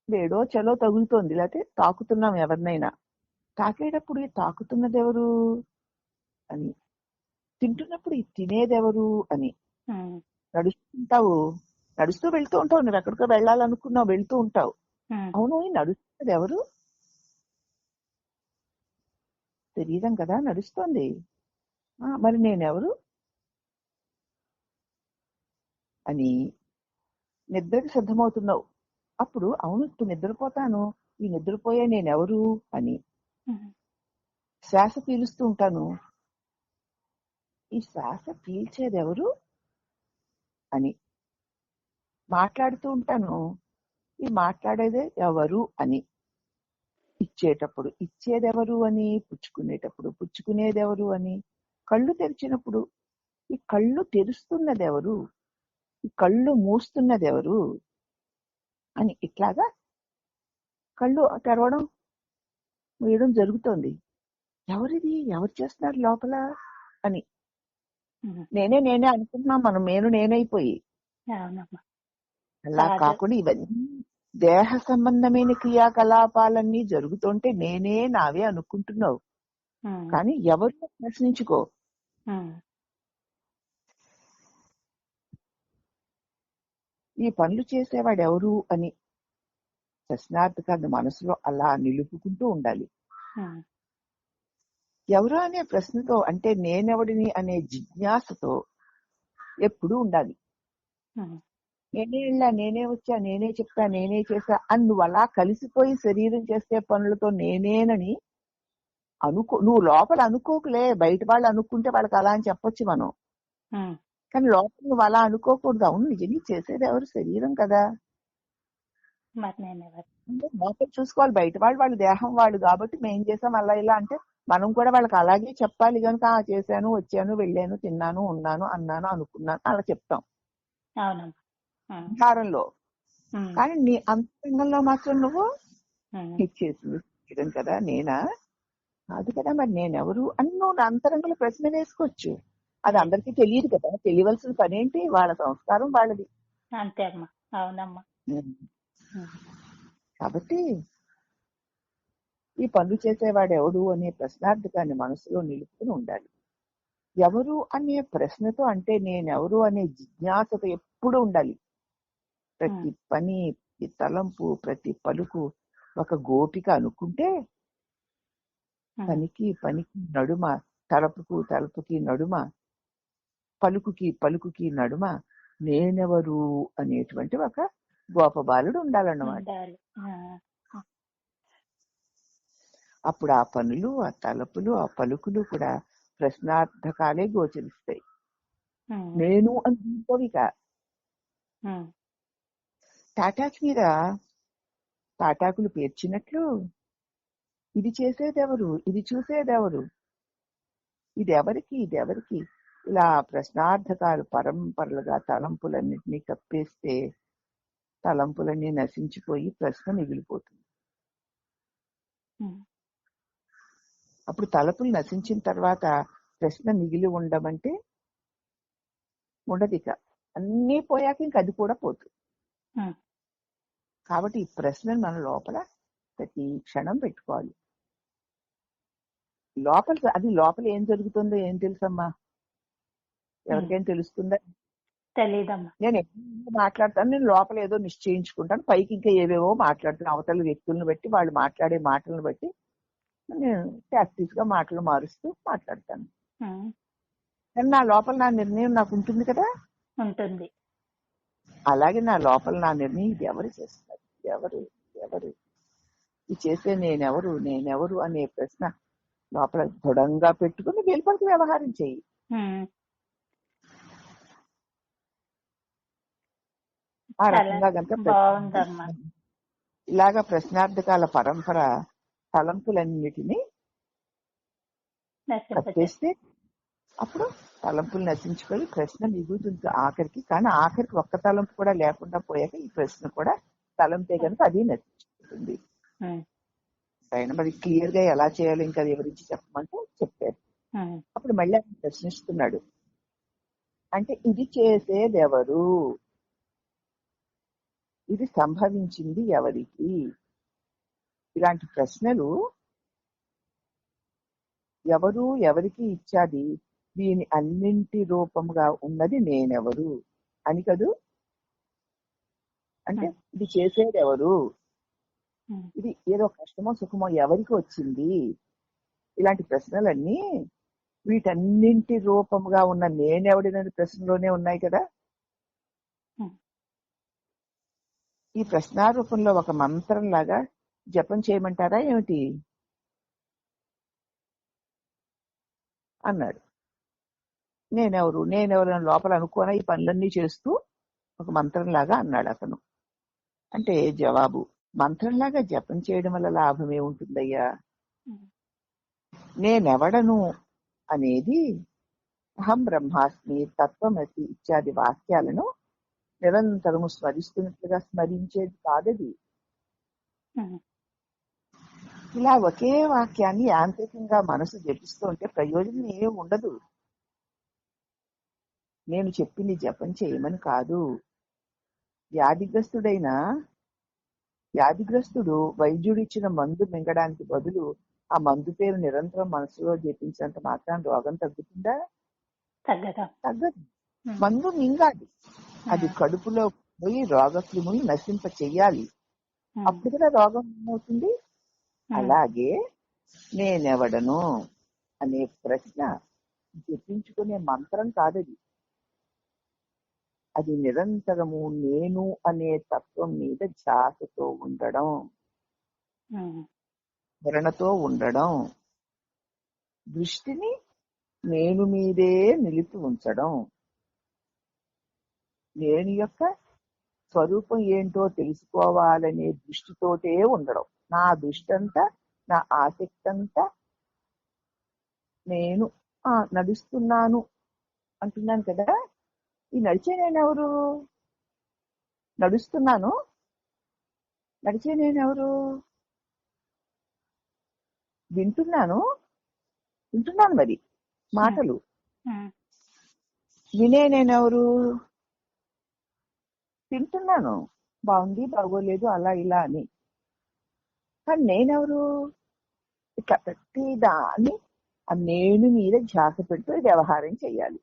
Speaker 1: వేడో చలో తగులుతోంది, లేకపోతే తాకుతున్నాం ఎవరినైనా, తాకేటప్పుడు ఈ తాకుతున్నది ఎవరు అని. తింటున్నప్పుడు ఈ తినేదెవరు అని. నడుస్తుంటావు, నడుస్తూ వెళ్తూ ఉంటావు, నువ్వు ఎక్కడికో వెళ్ళాలనుకున్నావు, వెళ్తూ ఉంటావు, అవును ఈ నడుస్తున్నది ఎవరు? శరీరం కదా నడుస్తోంది, మరి నేనెవరు అని. నిద్రకి సిద్ధమవుతున్నావు, అప్పుడు అవును ఇప్పుడు నిద్రపోతాను, ఈ నిద్రపోయే నేనెవరు అని. శ్వాస పీలుస్తూ ఉంటాను, ఈ శ్వాస పీల్చేదెవరు అని. మాట్లాడుతూ ఉంటాను, ఈ మాట్లాడేదే ఎవరు అని. ఇచ్చేటప్పుడు ఇచ్చేదెవరు అని, పుచ్చుకునేటప్పుడు పుచ్చుకునేదెవరు అని. కళ్ళు తెరిచినప్పుడు ఈ కళ్ళు తెరుస్తున్నదెవరు, ఈ కళ్ళు మూస్తున్నదెవరు అని. ఇట్లాగా కళ్ళు తెరవడం మూయడం జరుగుతోంది, ఎవరిది, ఎవరు చేస్తున్నారు లోపల అని. నేనే నేనే అనుకుంటున్నాం మనం, నేనైపోయి. అలా కాకుండా ఇవన్నీ దేహ సంబంధమైన క్రియాకలాపాలన్నీ జరుగుతుంటే నేనే నావే అనుకుంటున్నావు, కానీ ఎవరు ప్రశ్నించుకో. ఈ పనులు చేసేవాడు ఎవరు అని ప్రశ్నార్థకాన్ని మనసులో అలా నిలుపుకుంటూ ఉండాలి. ఎవరు అనే ప్రశ్నతో, అంటే నేనెవడిని అనే జిజ్ఞాసతో ఎప్పుడూ ఉండాలి. నేనే వెళ్ళా, నేనే వచ్చా, నేనే చెప్పా, నేనే చేశా అని నువ్వు అలా కలిసిపోయి శరీరం చేసే పనులతో నేనేనని నువ్వు లోపల అనుకోకులే. బయట వాళ్ళు అనుకుంటే వాళ్ళకి అలా అని చెప్పొచ్చు మనం, కానీ లోపల నువ్వు అలా అనుకోకూడదు. అవును నిజంగా చేసేది ఎవరు, శరీరం కదా, లోపల చూసుకోవాలి. బయట వాళ్ళ దేహం వాళ్ళు కాబట్టి మేం చేసాం అలా ఇలా అంటే మనం కూడా వాళ్ళకి అలాగే చెప్పాలి కనుక చేశాను, వచ్చాను, వెళ్ళాను, తిన్నాను, ఉన్నాను, అన్నాను, అనుకున్నాను అలా చెప్తాం ఆహారంలో. కానీ నీ అంతరంగంలో మాత్రం నువ్వు ఇచ్చేసింది శరీరం కదా, నేనా కాదు కదా, మరి నేనెవరు అని నువ్వు నా అంతరంగంలో ప్రశ్న వేసుకోవచ్చు. అది అందరికీ తెలియదు కదా, తెలియవలసిన పని ఏంటి, వాళ్ళ సంస్కారం వాళ్ళది.
Speaker 2: అంతే అమ్మా. అవునమ్మా.
Speaker 1: కాబట్టి ఈ పనులు చేసేవాడు ఎవడు అనే ప్రశ్నార్థకాన్ని మనసులో నిలుపుకుని ఉండాలి. ఎవరు అనే ప్రశ్నతో, అంటే నేనెవరు అనే జిజ్ఞాసతో ఎప్పుడు ఉండాలి. ప్రతి పని, ప్రతి తలంపు, ప్రతి పలుకు ఒక గోపిక అనుకుంటే పనికి నడుమ, తలుపుకి నడుమ, పలుకుకి నడుమ నేనెవరు అనేటువంటి ఒక గోపబాలుడు ఉండాలన్నమాట. అప్పుడు ఆ పనులు, ఆ తలపులు, ఆ పలుకులు కూడా ప్రశ్నార్థకాలే గోచరిస్తాయి. నేను అనుకోవిక. తాటాకు మీద తాటాకులు పేర్చినట్లు ఇది చేసేదెవరు, ఇది చూసేదెవరు, ఇది ఎవరికి ఇలా ప్రశ్నార్థకాలు పరంపరలుగా తలంపులన్నింటినీ కప్పేస్తే తలంపులన్నీ నశించిపోయి ప్రశ్న మిగిలిపోతుంది.
Speaker 2: ఉమ్,
Speaker 1: అప్పుడు తలుపులు నశించిన తర్వాత ప్రశ్న మిగిలి ఉండమంటే ఉండదు. ఇక అన్నీ పోయాక ఇంక అది కూడా పోతుంది.
Speaker 2: ఉమ్,
Speaker 1: కాబట్టి ఈ ప్రశ్నను మన లోపల ప్రతి క్షణం పెట్టుకోవాలి. లోపల ఏం జరుగుతుందో ఏం తెలుసమ్మా? ఎవరికైనా తెలుస్తుందా?
Speaker 2: తెలీదమ్మా.
Speaker 1: నేను ఎన్నో మాట్లాడతాను, నేను లోపల ఏదో నిశ్చయించుకుంటాను, పైకి ఇంకా ఏవేవో మాట్లాడుతాను. అవతల వ్యక్తులను బట్టి, వాళ్ళు మాట్లాడే మాటలను బట్టి నేను ప్రాక్టీస్ గా మాటలు మారుస్తూ మాట్లాడతాను.
Speaker 2: ఉమ్,
Speaker 1: కానీ నా లోపల నా నిర్ణయం నాకు ఉంటుంది కదా.
Speaker 2: ఉంటుంది.
Speaker 1: అలాగే నా లోపల నా నిర్ణయం ఇది ఎవరు చేస్తారు, ఎవరు ఎవరు ఇది చేసే నేనెవరు అనే ప్రశ్న లోపల దృఢంగా పెట్టుకుని వెలుపలికి వ్యవహారం చెయ్యి.
Speaker 2: ఉమ్,
Speaker 1: ఆ
Speaker 2: చాలా
Speaker 1: రకంగా కనుక
Speaker 2: బాగుందమ్మా.
Speaker 1: ఇలాగా ప్రశ్నార్థకాల పరంపర తలంపులన్నిటినీ కప్పేస్తే అప్పుడు తలంపులు నశించుకొని ప్రశ్న మిగులుతుంది ఆఖరికి. కానీ ఆఖరికి ఒక్క తలంపు కూడా లేకుండా పోయాక ఈ ప్రశ్న కూడా తలంపే కనుక అది నశించుకుంటుంది. ఆయన మరి క్లియర్ గా ఎలా చేయాలో ఇంకా వివరించి చెప్పమంటే చెప్పారు. అప్పుడు మళ్ళీ ఆయన ప్రశ్నిస్తున్నాడు, అంటే ఇది చేసేదెవరు, ఇది సంభవించింది ఎవరికి? ఇలాంటి ప్రశ్నలు ఎవరు ఎవరికి ఇచ్చాది, దీని అన్నింటి రూపముగా ఉన్నది నేనెవరు అని కదూ. అంటే ఇది చేసేది ఎవరు, ఇది ఏదో కష్టమో సుఖమో ఎవరికి వచ్చింది, ఇలాంటి ప్రశ్నలన్నీ వీటన్నింటి రూపముగా ఉన్న నేనెవడినని ప్రశ్నలోనే ఉన్నాయి కదా. ఈ ప్రశ్నారూపంలో ఒక మంత్రం లాగా జపం చేయమంటారా ఏమిటి అన్నాడు. నేనెవరు అని లోపల అనుకోనా ఈ పనులన్నీ చేస్తూ ఒక మంత్రంలాగా అన్నాడు అతను. అంటే జవాబు, మంత్రంలాగా జపం చేయడం వల్ల లాభం ఏముంటుందయ్యా? నేనెవడను అనేది అహం బ్రహ్మాస్మి, తత్వమసి ఇత్యాది వాక్యాలను నిరంతరము స్మరిస్తున్నట్లుగా స్మరించేది కాదది. ఇలా ఒకే వాక్యాన్ని యాంత్రికంగా మనసు జపిస్తూ ఉంటే ప్రయోజనం ఏమి ఉండదు. నేను చెప్పింది జపం చేయమని కాదు. వ్యాధిగ్రస్తుడు వైద్యుడు ఇచ్చిన మందు మింగడానికి బదులు ఆ మందు పేరు నిరంతరం మనసులో జపించినంత మాత్రం రోగం తగ్గుతుందా? తగ్గదు. మందు మింగాలి, అది కడుపులో పోయి రోగక్రిములు నశింప చెయ్యాలి, అప్పుడు కూడా రోగం ఏమవుతుంది. అలాగే నేనెవడను అనే ప్రశ్న జపించుకునే మంత్రం కాదది. అది నిరంతరము నేను అనే తత్వం మీద ధ్యాసతో ఉండడం, స్మరణతో ఉండడం, దృష్టిని నేను మీదే నిలిపి ఉంచడం, నేను యొక్క స్వరూపం ఏంటో తెలుసుకోవాలనే దృష్టితోటే ఉండడం. నా దృష్టి అంతా, నా ఆసక్తి అంతా నేను నడుస్తున్నాను అంటున్నాను కదా. ఈ నడిచే నేనెవరు? నడుస్తున్నాను, నడిచే నేనెవరు? వింటున్నాను మరి మాటలు, వినే నేనెవరు? తింటున్నాను, బాగుంది బాగోలేదు అలా ఇలా అని. కానీ నేనెవరు? ఇట్లా ప్రతి దాన్ని ఆ నేను మీద ధ్యాస పెడుతూ వ్యవహారం చెయ్యాలి.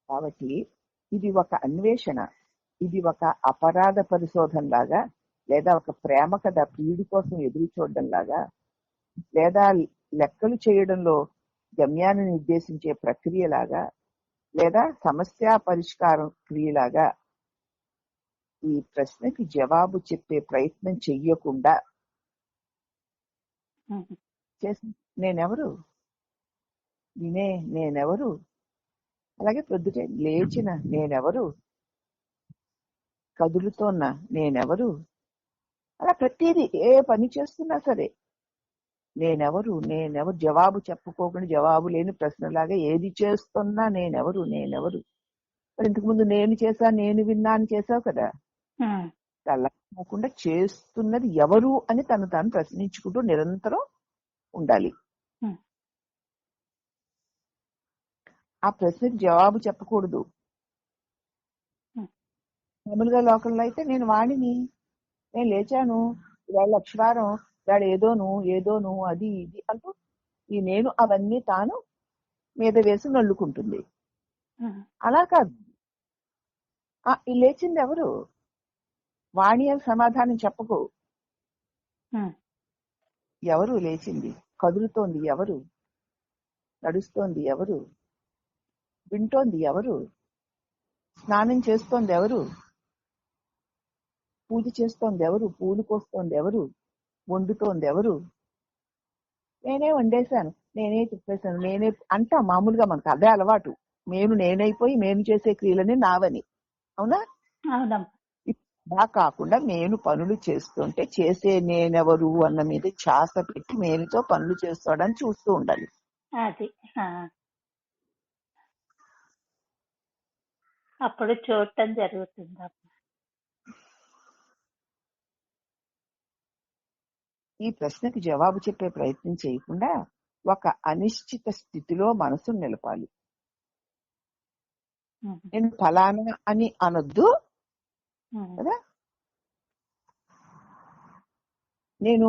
Speaker 1: కాబట్టి ఇది ఒక అన్వేషణ, ఇది ఒక అపరాధ పరిశోధన లాగా, లేదా ఒక ప్రేమ కథ ప్రియుడి కోసం ఎదురు చూడడం లాగా, లేదా లెక్కలు చేయడంలో గమ్యాన్ని నిర్దేశించే ప్రక్రియలాగా, లేదా సమస్య పరిష్కారం క్రియలాగా ఈ ప్రశ్నకి జవాబు చెప్పే ప్రయత్నం చెయ్యకుండా చేసి నేనెవరు, నేనెవరు అలాగే ప్రొద్దుటే లేచిన నేనెవరు, కదులుతోన్న నేనెవరు, అలా ప్రతిదీ ఏ పని చేస్తున్నా సరే నేనెవరు నేనెవరు జవాబు చెప్పుకోకుండా జవాబు లేని ప్రశ్నలాగా ఏది చేస్తున్నా నేనెవరు నేనెవరు. మరి ఇంతకు ముందు నేను చేశా నేను విన్నా అని చేసావు కదా, అలా కాకుండా చేస్తున్నది ఎవరు అని తను తాను ప్రశ్నించుకుంటూ నిరంతరం ఉండాలి. ఆ ప్రశ్నకి జవాబు చెప్పకూడదు. మామూలుగా లోకంలో అయితే నేను వాణిని, నేను లేచాను, ఇవాళ అక్షరారం, ఇవాళ ఏదోను అది ఇది అంటూ ఈ నేను అవన్నీ తాను మీద వేసి నల్లుకుంటుంది. అలా కాదు, ఈ లేచింది ఎవరు, వాణి అని సమాధానం చెప్పకు. ఎవరు లేచింది, కదులుతోంది ఎవరు, నడుస్తోంది ఎవరు, వింటోంది ఎవరు, స్నానం చేస్తోంది ఎవరు, పూజ చేస్తోంది ఎవరు, పూలు కోస్తోంది ఎవరు, వండుతోంది ఎవరు. నేనే వండేశాను, నేనే చెప్పేశాను, నేనే అంటా. మామూలుగా మనకు అదే అలవాటు, నేనైపోయి నేను చేసే క్రియలని నావని. అవునా? అలా కాకుండా నేను పనులు చేస్తుంటే చేసే నేనెవరు అన్న మీద ఛాస పెట్టి నేనుతో పనులు చేస్తాడని చూస్తూ ఉండాలి.
Speaker 2: అప్పుడు చూడటం జరుగుతుంది.
Speaker 1: ఈ ప్రశ్నకి జవాబు చెప్పే ప్రయత్నం చేయకుండా ఒక అనిశ్చిత స్థితిలో మనసు నిలపాలి. నేను ఫలానా అని అనొద్దు కదా, నేను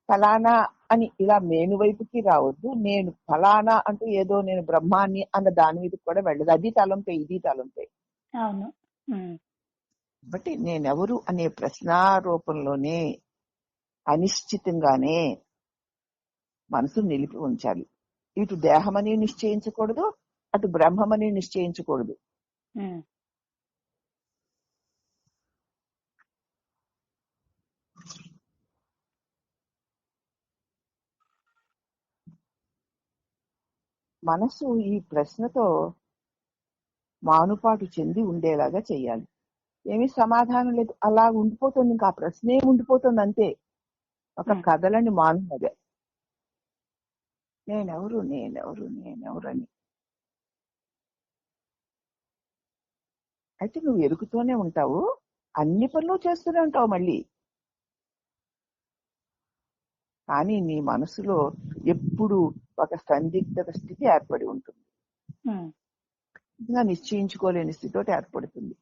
Speaker 1: ఫలానా అని ఇలా నేను వైపుకి రావద్దు, నేను ఫలానా అంటూ ఏదో నేను బ్రహ్మాన్ని అన్న దాని మీద కూడా వెళ్ళదు. అది తలంపే, ఇది తలంపే. కాబట్టి నేనెవరు అనే ప్రశ్నారూపంలోనే అనిశ్చితంగానే మనసు నిలిపి ఉంచాలి. ఇటు దేహమని నిశ్చయించకూడదు, అటు బ్రహ్మమని నిశ్చయించకూడదు. మనసు ఈ ప్రశ్నతో మానుపాటు చెంది ఉండేలాగా చెయ్యాలి. ఏమీ సమాధానం లేదు, అలా ఉండిపోతుంది. ఇంకా ఆ ప్రశ్నే ఉండిపోతుంది అంతే, ఒక కథలని మానున్నదే. నేనెవరు నేనెవరు నేనెవరు అని. అయితే నువ్వు ఎరుగుతూనే ఉంటావు, అన్ని పనులు చేస్తూనే ఉంటావు మళ్ళీ. కానీ నీ మనసులో ఎప్పుడు ఒక సందిగ్ధత స్థితి ఏర్పడి ఉంటుంది, నిశ్చయించుకోలేని స్థితితో ఏర్పడుతుంది.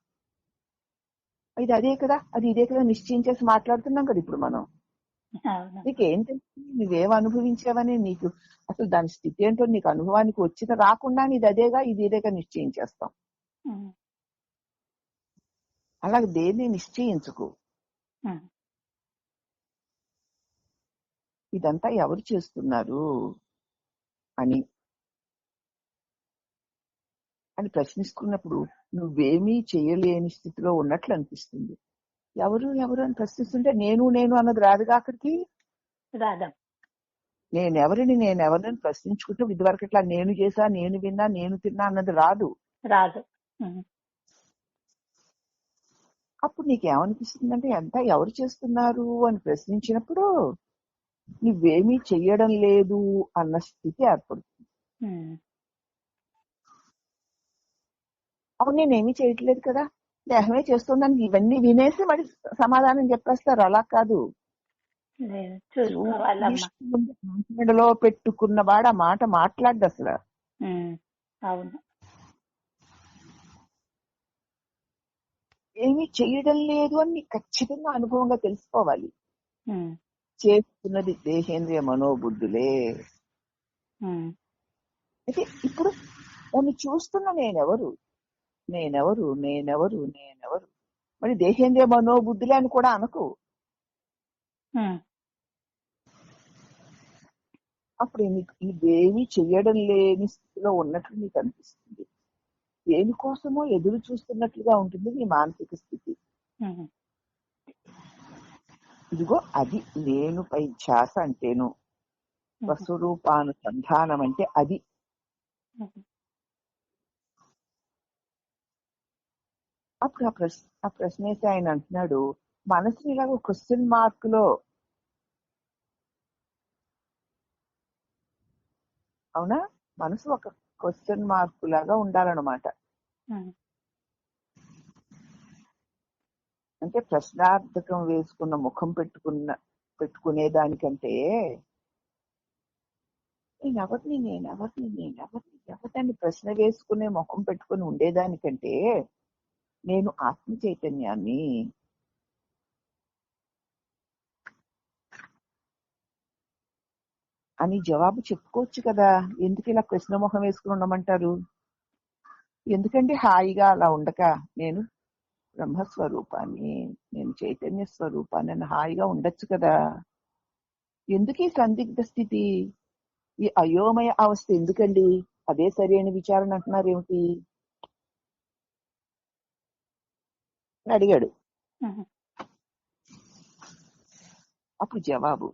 Speaker 1: ఇది అదే కదా, అది ఇదే కదా నిశ్చయించేసి మాట్లాడుతున్నాం కదా ఇప్పుడు మనం. నీకేం తెలుస్తుంది, నువ్వేం అనుభవించావని, నీకు అసలు దాని స్థితి ఏంటో నీకు అనుభవానికి వచ్చిన రాకుండా ఇది అదేగా ఇది ఇదేగా నిశ్చయించేస్తాం. అలాగే దేన్ని నిశ్చయించుకో. ఇదంతా ఎవరు చేస్తున్నారు అని ప్రశ్నిస్తున్నప్పుడు నువ్వేమీ చేయలేని స్థితిలో ఉన్నట్లు అనిపిస్తుంది. ఎవరు ఎవరు అని ప్రశ్నిస్తుంటే నేను అన్నది రాదుగా అక్కడికి. నేనెవరిని ప్రశ్నించుకుంటే ఇదివరకు ఇట్లా నేను చేశా, నేను విన్నా, నేను తిన్నా అన్నది రాదు. అప్పుడు నీకేమనిపిస్తుందంటే ఎంత ఎవరు చేస్తున్నారు అని ప్రశ్నించినప్పుడు నువ్వేమీ చెయ్యడం లేదు అన్న స్థితి ఏర్పడుతుంది. అవును, నేనేమీ చేయట్లేదు కదా, దేహమే చేస్తుందని ఇవన్నీ వినేసి మరి సమాధానం చెప్పేస్తారు. అలా కాదు, మాటలో పెట్టుకున్నవాడు ఆ మాట మాట్లాడ్డు అసలు. ఏమీ చేయడం లేదు అని నీకు ఖచ్చితంగా అనుభవంగా తెలుసుకోవాలి. చేస్తున్నది దేహేంద్రియ మనోబుద్ధులే. అయితే ఇప్పుడు నన్ను చూస్తున్న నేనెవరు నేనెవరు నేనెవరు నేనెవరు మరి దేహేంద్రియ మనోబుద్ధులే అని కూడా అనకు. అప్పుడు నీకు ఇవేమీ చెయ్యడం లేని స్థితిలో ఉన్నట్లు నీకు అనిపిస్తుంది. దేనికోసమో ఎదురు చూస్తున్నట్లుగా ఉంటుంది నీ మానసిక స్థితి. ఇదిగో అది నేనుపై ధ్యాస అంటేను, స్వస్వరూపానుసంధానం అంటే అది. అప్పుడు ఆ ప్రశ్న వేసి ఆయన అంటున్నాడు, మనసుని ఇలాగ క్వశ్చన్ మార్క్ లో, అవునా, మనసు ఒక క్వశ్చన్ మార్క్ లాగా ఉండాలన్నమాట. అంటే ప్రశ్నార్థకం వేసుకున్న ముఖం పెట్టుకునే దానికంటే ఎవరిని ప్రశ్న వేసుకునే ముఖం పెట్టుకుని ఉండేదానికంటే నేను ఆత్మ చైతన్యాన్ని అని జవాబు చెప్పుకోవచ్చు కదా. ఎందుకు ఇలా ప్రశ్న ముఖం వేసుకుని ఉండమంటారు? ఎందుకంటే హాయిగా అలా ఉండక నేను బ్రహ్మస్వరూపాన్ని, నేను చైతన్య స్వరూపాన్ని అని హాయిగా ఉండొచ్చు కదా. ఎందుకు ఈ సందిగ్ధ స్థితి, ఈ అయోమయ అవస్థ ఎందుకండి? అదే సరైన విచారణ అంటున్నారు ఏమిటి అని అడిగాడు. అప్పుడు జవాబు,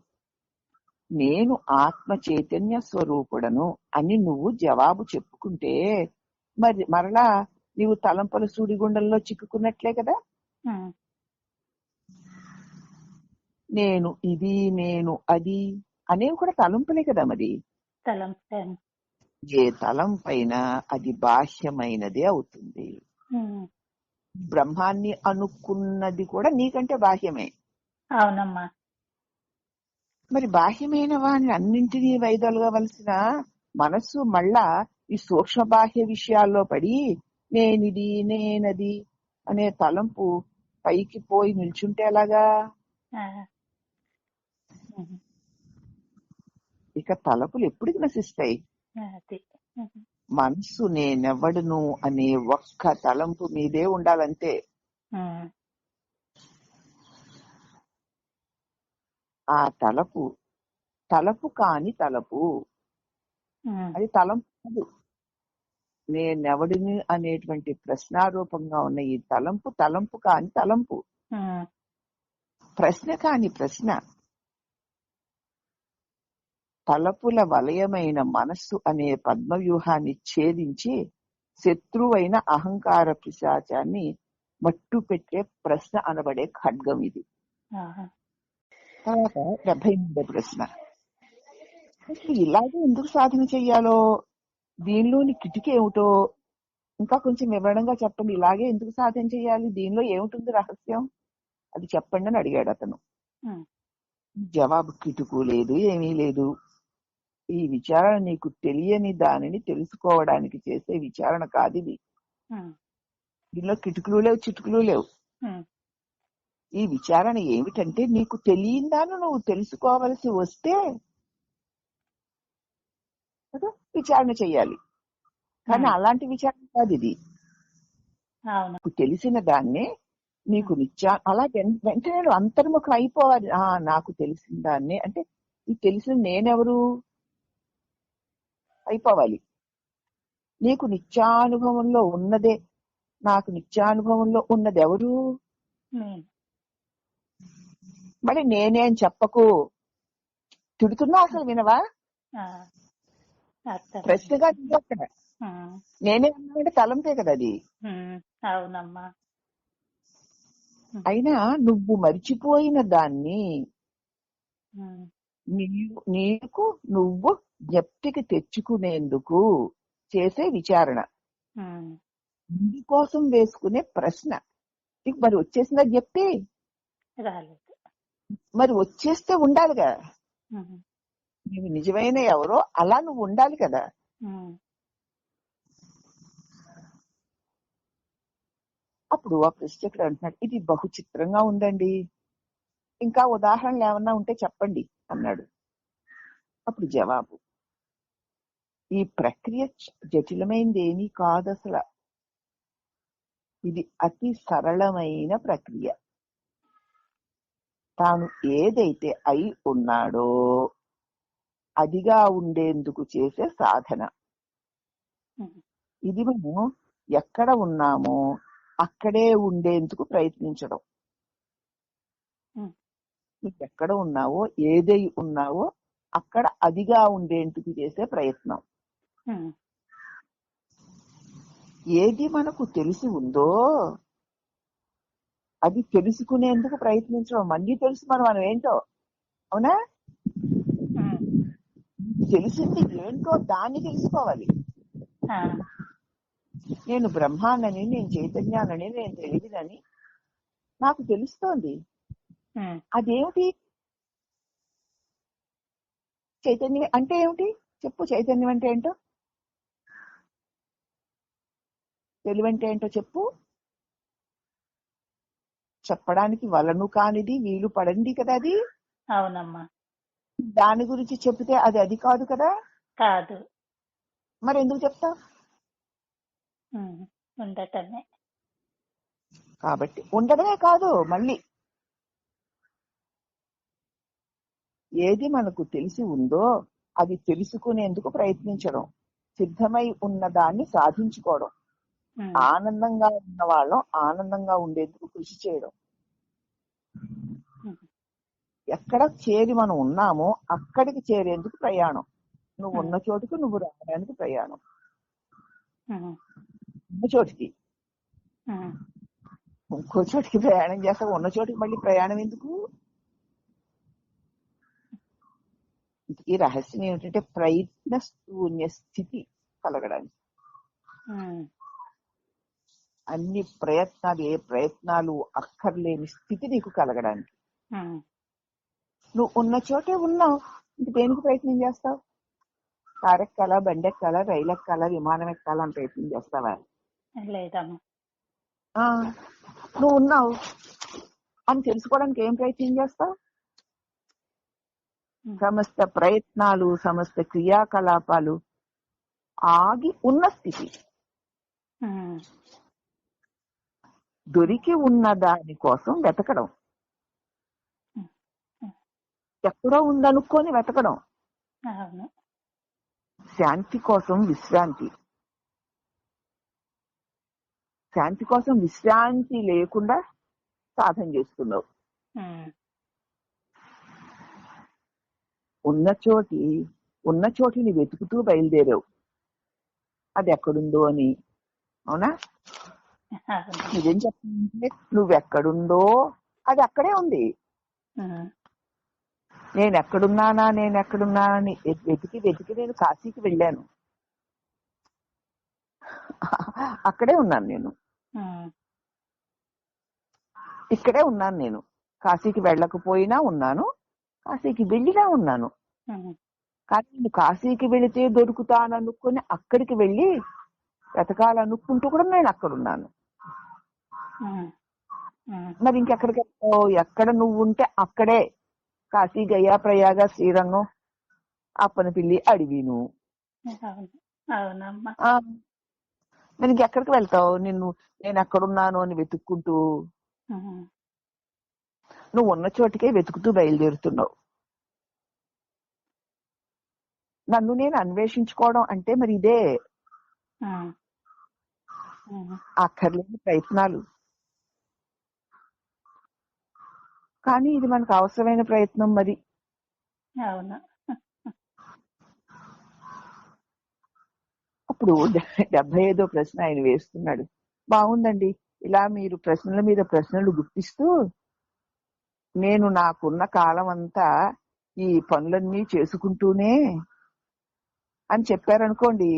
Speaker 1: నేను ఆత్మ చైతన్య స్వరూపుడను అని నువ్వు జవాబు చెప్పుకుంటే మరలా నీవు తలంపల సూడిగుండంలో చిక్కుకున్నట్లే కదా. నేను ఇది, నేను అది అనేవి కూడా తలంపులే కదా. మరి ఏ తలం పైన అది బాహ్యమైనదే అవుతుంది. బ్రహ్మాన్ని అనుకున్నది కూడా నీకంటే బాహ్యమే.
Speaker 2: అవునమ్మా.
Speaker 1: మరి బాహ్యమైన వాడిని అన్నింటినీ వైదొలగవలసిన మనస్సు మళ్ళా ఈ సూక్ష్మ బాహ్య విషయాల్లో పడి నేనిది, నేనది అనే తలంపు పైకి పోయి నిల్చుంటే ఎలాగా? ఇక తలపులు ఎప్పటికి నశిస్తాయి? మనస్సు నేనెవడును అనే ఒక్క తలంపు మీదే ఉండాలంతే. ఆ తలపు కాని తలపు, అది తలంపు. నేనెవడిని అనేటువంటి ప్రశ్నారూపంగా ఉన్న ఈ తలంపు కాని తలంపు, ప్రశ్న కాని ప్రశ్న. తలపుల వలయమైన మనస్సు అనే పద్మవ్యూహాన్ని ఛేదించి శత్రువైన అహంకార పిశాచాన్ని మట్టు పెట్టే ప్రశ్న అనబడే ఖడ్గం ఇది. తర్వాత 73వ ప్రశ్న, ఇలాగే ఎందుకు సాధన చెయ్యాలో, దీనిలోని కిటికీ ఏమిటో ఇంకా కొంచెం వివరణగా చెప్పండి. ఇలాగే ఎందుకు సాధన చేయాలి, దీనిలో ఏమిటుంది రహస్యం, అది చెప్పండి అని అడిగాడు అతను. జవాబు, కిటుకు లేదు, ఏమీ లేదు. ఈ విచారణ నీకు తెలియని దానిని తెలుసుకోవడానికి చేసే విచారణ కాదు ఇది. దీనిలో కిటుకులు లేవు, చిటుకులు లేవు. ఈ విచారణ ఏమిటంటే నీకు తెలియందాను నువ్వు తెలుసుకోవలసి వస్తే విచారణ చెయ్యాలి. కానీ అలాంటి విచారణ కాదు ఇది. నీకు తెలిసిన దాన్నే నీకు అలా వెంటనే అంతర్ముఖం అయిపోవాలి. నాకు తెలిసిన దాన్నే అంటే ఈ తెలిసిన నేనెవరు అయిపోవాలి. నీకు నిత్యానుభవంలో ఉన్నదే, నాకు నిత్యానుభవంలో ఉన్నది ఎవరు? మరి నేనే అని చెప్పకు. తిడుతున్నా అసలు వినవా? ప్రశ్నగా అక్కడ నేనే అన్నామంటే తలంపే కదా అది.
Speaker 2: అవునమ్మా.
Speaker 1: అయినా నువ్వు మర్చిపోయిన దాన్ని నీకు నువ్వు జ్ఞప్తికి తెచ్చుకునేందుకు చేసే విచారణ, ఇందుకోసం వేసుకునే ప్రశ్న. నీకు మరి వచ్చేసిందా జ్ఞప్తి? మరి వచ్చేస్తే ఉండాలిగా. నువ్వు నిజమైన ఎవరో అలా నువ్వు ఉండాలి కదా. అప్పుడు ఆ ప్రశ్నకుడు అంటున్నాడు, ఇది బహు చిత్రంగా ఉందండి, ఇంకా ఉదాహరణలు ఏమన్నా ఉంటే చెప్పండి అన్నాడు. అప్పుడు జవాబు, ఈ ప్రక్రియ జటిలమైనది ఏమీ కాదు అసలు. ఇది అతి సరళమైన ప్రక్రియ. తాను ఏదైతే అయి ఉన్నాడో అదిగా ఉండేందుకు చేసే సాధన. ఇది మనం ఎక్కడ ఉన్నామో అక్కడే ఉండేందుకు ప్రయత్నించడం. నువ్వు ఎక్కడ ఉన్నావో, ఏదై ఉన్నావో అక్కడ అదిగా ఉండేందుకు చేసే ప్రయత్నం. ఏది మనకు తెలిసి ఉందో అది తెలుసుకునేందుకు ప్రయత్నించడం. మళ్ళీ తెలుసు మనం ఏంటో. అవునా? తెలిసింది ఏంటో దాన్ని తెలుసుకోవాలి. నేను బ్రహ్మానని, నేను చైతన్యానని, నేను తెలివినని నాకు తెలుస్తోంది. అదేమిటి? చైతన్యం అంటే ఏమిటి చెప్పు. చైతన్యం అంటే ఏంటో, తెలివి అంటే ఏంటో చెప్పు. చెప్పడానికి వలను కానిది, వీలు పడండి కదా అది.
Speaker 2: అవునమ్మా.
Speaker 1: దాని గురించి చెప్తే అది కాదు కదా.
Speaker 2: కాదు.
Speaker 1: మరి ఎందుకు చెప్తావు?
Speaker 2: ఉండటమే.
Speaker 1: కాబట్టి ఉండడమే కాదు, మళ్ళీ ఏది మనకు తెలిసి ఉందో అది తెలుసుకునేందుకు ప్రయత్నించడం, సిద్ధమై ఉన్న దాన్ని సాధించుకోవడం, ఆనందంగా ఉన్న వాళ్ళం ఆనందంగా ఉండేందుకు కృషి చేయడం. ఎక్కడ చేరి మనం ఉన్నామో అక్కడికి చేరేందుకు ప్రయాణం. నువ్వు ఉన్న చోటుకు నువ్వు రావడానికి ప్రయాణం. ఉన్న చోటికి ఇంకో చోటికి ప్రయాణం చేస్తావు, ఉన్న చోటికి మళ్ళీ ప్రయాణం ఎందుకు? ఈ రహస్యం ఏమిటంటే ప్రయత్న శూన్య స్థితి కలగడానికి. అన్ని ప్రయత్నాలు, ఏ ప్రయత్నాలు అక్కర్లేని స్థితి నీకు కలగడానికి. నువ్వు ఉన్న చోటే ఉన్నావు, ఇంక దేనికి ప్రయత్నం చేస్తావు? కారు ఎక్కాలా, బండి ఎక్కాలా, రైలు ఎక్కాలా, విమానం ఎక్కాలా అని ప్రయత్నం చేస్తావా?
Speaker 2: లేదమ్మా.
Speaker 1: నువ్వు ఉన్నావు అని తెలుసుకోవడానికి ఏం ప్రయత్నం చేస్తావు? సమస్త ప్రయత్నాలు, సమస్త క్రియాకలాపాలు ఆగి ఉన్న స్థితి. దొరికి ఉన్న దాని కోసం వెతకడం, ఎక్కడో ఉందనుకొని వెతకడం. శాంతి కోసం విశ్రాంతి, శాంతి కోసం విశ్రాంతి లేకుండా సాధన చేస్తున్నావు. ఉన్న చోటిని వెతుకుతూ బయలుదేరావు, అది ఎక్కడుందో అని. అవునా? నిజం చెప్పాలంటే నువ్వెక్కడుందో అది అక్కడే ఉంది. నేను ఎక్కడున్నానని వెతికి నేను కాశీకి వెళ్ళాను, అక్కడే ఉన్నాను నేను. ఇక్కడే ఉన్నాను నేను. కాశీకి వెళ్ళకపోయినా ఉన్నాను, కాశీకి వెళ్ళినా ఉన్నాను. కానీ నేను కాశీకి వెళితే దొరుకుతాననుకుని అక్కడికి వెళ్ళి వెతకాలనుకుంటూ కూడా నేను అక్కడున్నాను. మరి ఇంకెక్కడికి వెళ్తావు? ఎక్కడ నువ్వు ఉంటే అక్కడే. కాశీ, గయా, ప్రయాగ, శ్రీరంగం, అప్పనపిల్లి, అడివిను. మరి ఇంకెక్కడికి వెళ్తావు? నేను ఎక్కడున్నాను అని వెతుక్కుంటూ. నువ్వు ఉన్న చోటికే వెతుకుతూ బయలుదేరుతున్నావు. నన్ను నేను అన్వేషించుకోవడం అంటే మరి ఇదే. అక్కర్లేని ప్రయత్నాలు, కానీ ఇది మనకు అవసరమైన ప్రయత్నం. మరి అప్పుడు 75వ ప్రశ్న ఆయన వేస్తున్నాడు. బాగుందండి, ఇలా మీరు ప్రశ్నల మీద ప్రశ్నలు గుర్తిస్తూ నేను నాకున్న కాలం అంతా ఈ పనులన్నీ చేసుకుంటూనే అని చెప్పారనుకోండి,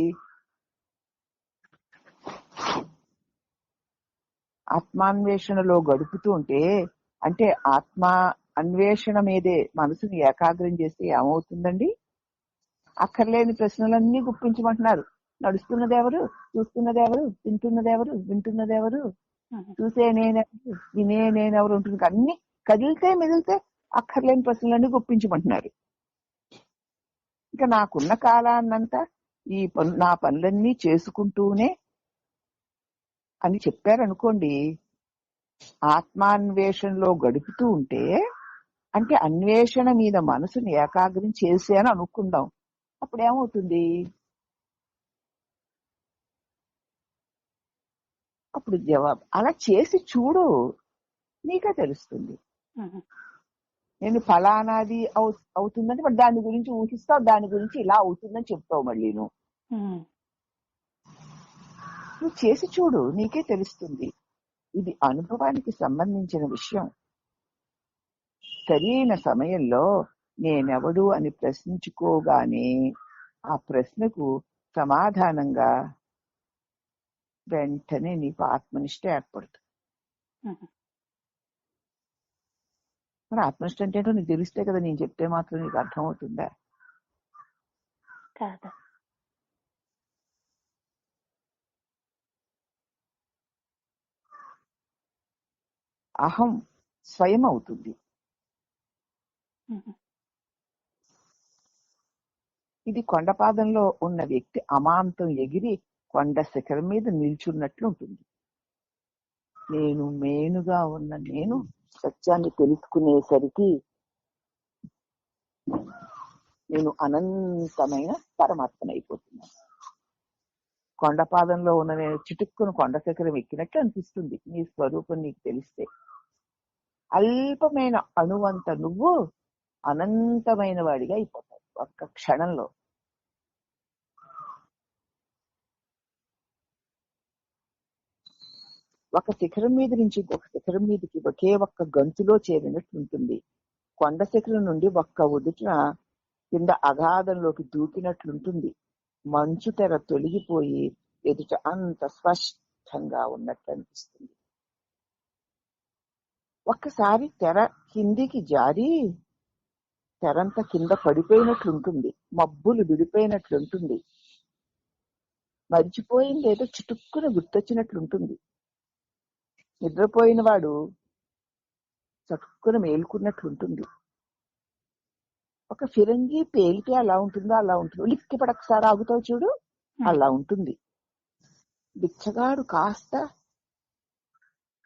Speaker 1: ఆత్మాన్వేషణలో గడుపుతూ ఉంటే, అంటే ఆత్మ అన్వేషణ మీదే మనసుని ఏకాగ్రం చేస్తే ఏమవుతుందండి? అక్కర్లేని ప్రశ్నలన్నీ గుప్పించమంటున్నారు. నడుస్తున్నదెవరు, చూస్తున్నదెవరు, వింటున్నదెవరు, చూసే నేనెవరు, వినే నేనెవరు ఉంటుంది. అన్ని కదిలితే మెదిలితే అక్కర్లేని ప్రశ్నలన్నీ గుప్పించమంటున్నారు. ఇంకా నాకున్న కాలాన్నంతా నా పనులన్నీ చేసుకుంటూనే అని చెప్పారనుకోండి, ఆత్మాన్వేషణలో గడుపుతూ ఉంటే, అంటే అన్వేషణ మీద మనసుని ఏకాగ్రం చేసి అని అనుకుందాం. అప్పుడు ఏమవుతుంది? అప్పుడు జవాబు అలా చేసి చూడు, నీకే తెలుస్తుంది. నేను ఫలానాది అవుతుందంటే మరి దాని గురించి ఊహిస్తావు, దాని గురించి ఇలా అవుతుందని చెప్తావు. మళ్ళీ నువ్వు చేసి చూడు, నీకే తెలుస్తుంది. ఇది అనుభవానికి సంబంధించిన విషయం. సరైన సమయంలో నేనెవడు అని ప్రశ్నించుకోగానే ఆ ప్రశ్నకు సమాధానంగా వెంటనే నీకు ఆత్మనిష్ట ఏర్పడుతుంది. మరి ఆత్మనిష్ట అంటే ఏంటో నీకు తెలిస్తే కదా నేను చెప్తే మాత్రం నీకు అర్థమవుతుందా?
Speaker 2: కాదు.
Speaker 1: అహం స్వయం అవుతుంది. ఇది కొండపాదంలో ఉన్న వ్యక్తి అమాంతం ఎగిరి కొండ శిఖరం మీద నిల్చున్నట్లు ఉంటుంది. నేను మేనుగా ఉన్న నేను సత్యాన్ని తెలుసుకునేసరికి నేను అనంతమైన పరమాత్మనైపోతున్నాను. కొండపాదంలో ఉన్న నేను చిటుక్కును కొండ శిఖరం ఎక్కినట్లు అనిపిస్తుంది. నీ స్వరూపం నీకు తెలిస్తే అల్పమైన అణువంత నువ్వు అనంతమైన వాడిగా అయిపోతావు ఒక్క క్షణంలో. ఒక శిఖరం మీద నుంచి ఇంకొక శిఖరం మీదకి ఒకే ఒక్క గంతులో చేరినట్లు ఉంటుంది. కొండ శిఖరం నుండి ఒక్క ఉదుటిన కింద అగాధంలోకి దూకినట్లుంటుంది. మంచు తెర తొలగిపోయి ఎదుట అంత స్పష్టంగా ఉన్నట్లు అనిపిస్తుంది. ఒక్కసారి తెర కిందికి జారి తెరంతా కింద పడిపోయినట్లుంటుంది. మబ్బులు విడిపోయినట్లుంటుంది. మరిచిపోయింది ఏదో చిటుక్కున గుర్తొచ్చినట్లుంటుంది. నిద్రపోయిన వాడు చటుక్కున మేలుకున్నట్లుంటుంది. ఒక ఫిరంగి పేలితే అలా ఉంటుందో అలా ఉంటుంది. ఉలిక్కి పడకసారి ఆగుతావు చూడు, అలా ఉంటుంది. బిచ్చగాడు కాస్త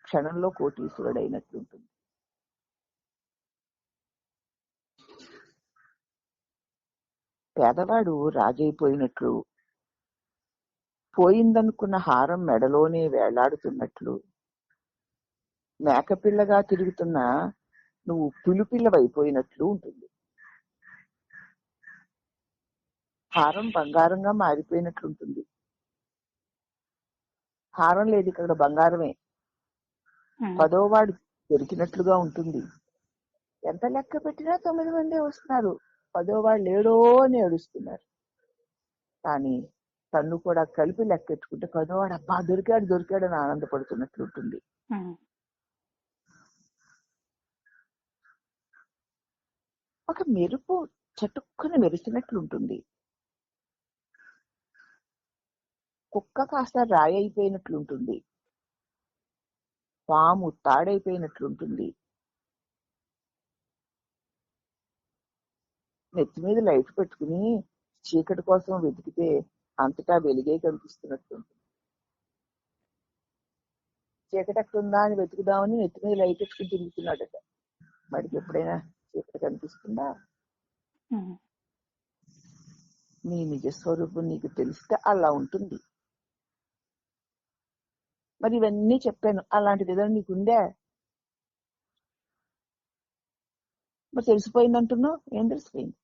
Speaker 1: క్షణంలో కోటీశ్వరుడైనట్లుంటుంది. పేదవాడు రాజైపోయినట్లు, పోయిందనుకున్న హారం మెడలోనే వేలాడుతున్నట్లు, మేకపిల్లగా తిరుగుతున్న నువ్వు పులిపిల్లవైపోయినట్లు ఉంటుంది. హారం బంగారంగా మారిపోయినట్లుంటుంది. హారం లేదు, ఇక్కడ బంగారమే. పదోవాడు దొరికినట్లుగా ఉంటుంది. ఎంత లెక్క పెట్టినా 9 మందే వస్తున్నారు, పదోవాడు లేడో అని ఏడుస్తున్నారు. కానీ తన్ను కూడా కలిపి లెక్కెట్టుకుంటే పదోవాడు అబ్బా దొరికాడు దొరికాడు అని ఆనందపడుతున్నట్లుంటుంది. ఒక మెరుపు చటుక్కున మెరిసినట్లుంటుంది. కుక్క కాస్త రాయి అయిపోయినట్లుంటుంది. పాము తాడైపోయినట్లుంటుంది. నెత్తి మీద లైట్ పెట్టుకుని చీకటి కోసం వెతికితే అంతటా వెలిగే కనిపిస్తున్నట్లుంటుంది. చీకటి ఎక్కడుందా అని వెతుకుదామని నెత్తి మీద లైట్ పెట్టుకుని తిరుగుతున్నాడట. వాడికి ఎప్పుడైనా చీకటి కనిపిస్తుందా? నీ నిజస్వరూపం నీకు తెలిస్తే అలా ఉంటుంది. మరి ఇవన్నీ చెప్పాను, అలాంటిది ఏదైనా నీకుందే? మరి తెలిసిపోయింది అంటున్నావు, ఏం తెలిసిపోయింది?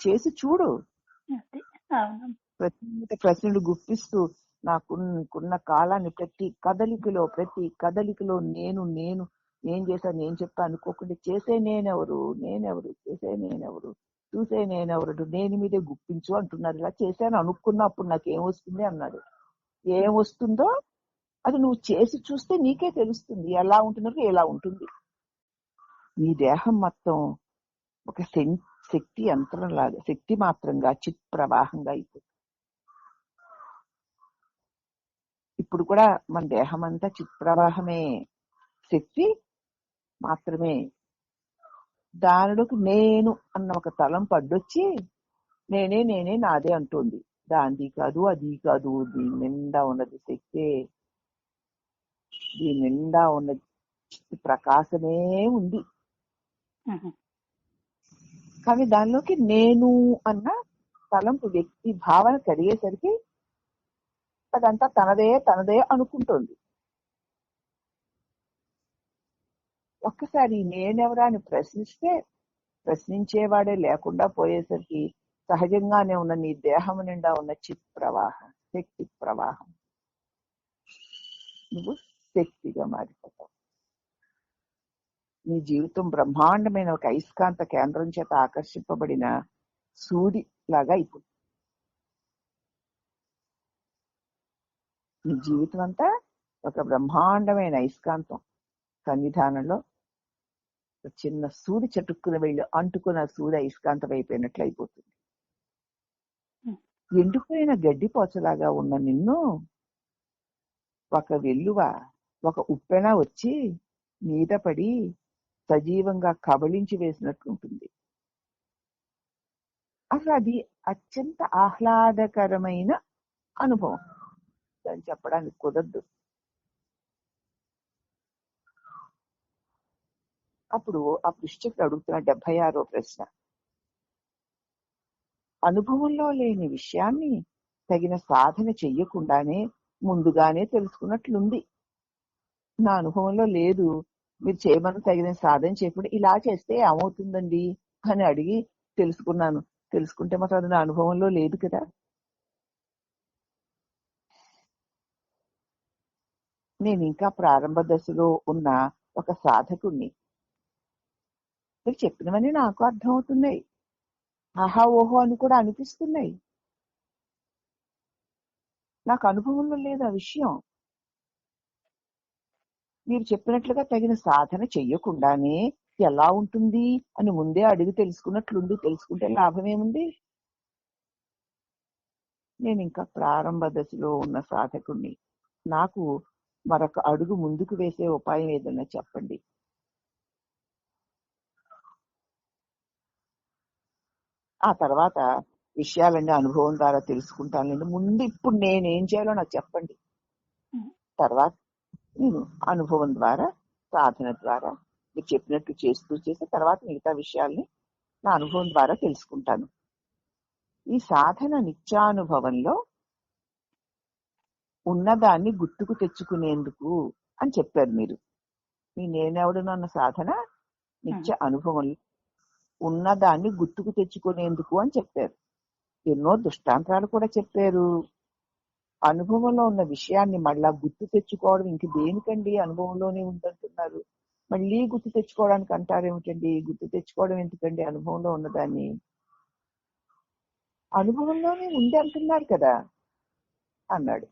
Speaker 1: చేసి చూడు. ప్రశ్నలు గుప్పిస్తూ నాకున్న కాలాన్ని ప్రతి కదలికలో నేను చేశాను, నేను చెప్పా అనుకోకుండా చేసే నేనెవరు చేసే నేనెవరు, చూసే నేనెవరు, నేను మీదే గుప్పించు అంటున్నారు. ఇలా చేశాను అనుకున్నప్పుడు నాకేం వస్తుంది అన్నాడు. ఏం వస్తుందో అది నువ్వు చేసి చూస్తే నీకే తెలుస్తుంది ఎలా ఉంటున్నదో ఎలా ఉంటుంది. నీ దేహం మొత్తం ఒక శక్తి యంత్రం లాగా, శక్తి మాత్రంగా చిత్ ప్రవాహంగా అయిపోతుంది. ఇప్పుడు కూడా మన దేహం అంతా చిత్ ప్రవాహమే, శక్తి మాత్రమే. దానిలోకి నేను అన్న ఒక తలం పడ్డొచ్చి నేనే నాదే అంటుంది. దాంది కాదు, అది కాదు, దీని నిండా ఉన్నది శక్తే, దీని నిండా ఉన్న ప్రకాశమే ఉంది. కానీ దానిలోకి నేను అన్న తలంపు వ్యక్తి భావన కలిగేసరికి అదంతా తనదే అనుకుంటోంది. ఒక్కసారి నేనెవరా అని ప్రశ్నించేవాడే లేకుండా పోయేసరికి సహజంగానే ఉన్న నీ దేహం నిండా ఉన్న చిత్ ప్రవాహం, శక్తి ప్రవాహం నువ్వు శక్తిగా మారిపోతావు. నీ జీవితం బ్రహ్మాండమైన ఒక అయస్కాంత కేంద్రం చేత ఆకర్షింపబడిన సూది లాగా అయిపోతుంది. నీ జీవితం అంతా ఒక బ్రహ్మాండమైన అయస్కాంతం సన్నిధానంలో చిన్న సూది చటుక్కున వెళ్ళి అంటుకున్న సూది అయస్కాంతం అయిపోయినట్లు అయిపోతుంది. ఎండిపోయిన గడ్డి పోచలాగా ఉన్న నిన్ను ఒక వెల్లువ, ఒక ఉప్పెన వచ్చి మీద పడి సజీవంగా కబళించి వేసినట్లుంటుంది. అసలు అది అత్యంత ఆహ్లాదకరమైన అనుభవం. దాన్ని చెప్పడానికి కుదరదు. అప్పుడు ఆ పృష్ఠకుడు అడుగుతున్న 76వ ప్రశ్న, అనుభవంలో లేని విషయాన్ని తగిన సాధన చెయ్యకుండానే ముందుగానే తెలుసుకున్నట్లుంది. నా అనుభవంలో లేదు, మీరు చేయమని తగిన సాధన చేయకుండా ఇలా చేస్తే ఏమవుతుందండి అని అడిగి తెలుసుకున్నాను. తెలుసుకుంటే మాత్రం అది నా అనుభవంలో లేదు కదా. నేను ఇంకా ప్రారంభ దశలో ఉన్న ఒక సాధకుణ్ణి. మీరు చెప్పినవన్నీ నాకు అర్థమవుతున్నాయి, ఆహా ఓహో అని కూడా అనిపిస్తున్నాయి. నాకు అనుభవంలో లేదు ఆ విషయం. మీరు చెప్పినట్లుగా తగిన సాధన చెయ్యకుండానే ఎలా ఉంటుంది అని ముందే అడిగి తెలుసుకున్నట్లుంది. తెలుసుకుంటే లాభం ఏముంది? నేను ఇంకా ప్రారంభ దశలో ఉన్న సాధకుణ్ణి. నాకు మరొక అడుగు ముందుకు వేసే ఉపాయం ఏదైనా చెప్పండి. ఆ తర్వాత విషయాలన్నీ అనుభవం ద్వారా తెలుసుకుంటానండి. ముందు ఇప్పుడు నేనేం చేయాలో నాకు చెప్పండి. తర్వాత నేను అనుభవం ద్వారా, సాధన ద్వారా మీరు చెప్పినట్టు చేస్తూ చేసి తర్వాత మిగతా విషయాల్ని నా అనుభవం ద్వారా తెలుసుకుంటాను. ఈ సాధన నిత్యానుభవంలో ఉన్నదాన్ని గుర్తుకు తెచ్చుకునేందుకు అని చెప్పారు మీరు. మీ నేనెవడును అన్న సాధన నిత్య అనుభవంలో ఉన్నదాన్ని గుర్తుకు తెచ్చుకునేందుకు అని చెప్పారు. ఎన్నో దృష్టాంతాలు కూడా చెప్పారు. అనుభవంలో ఉన్న విషయాన్ని మళ్ళా గుర్తు తెచ్చుకోవడం ఇంక దేనికండి, అనుభవంలోనే ఉందంటున్నారు, మళ్ళీ గుర్తు తెచ్చుకోవడానికి అంటారేమిటండి? గుర్తు తెచ్చుకోవడం ఎందుకండి? అనుభవంలో ఉన్నదాన్ని అనుభవంలోనే ఉంది అంటున్నారు కదా అన్నాడు.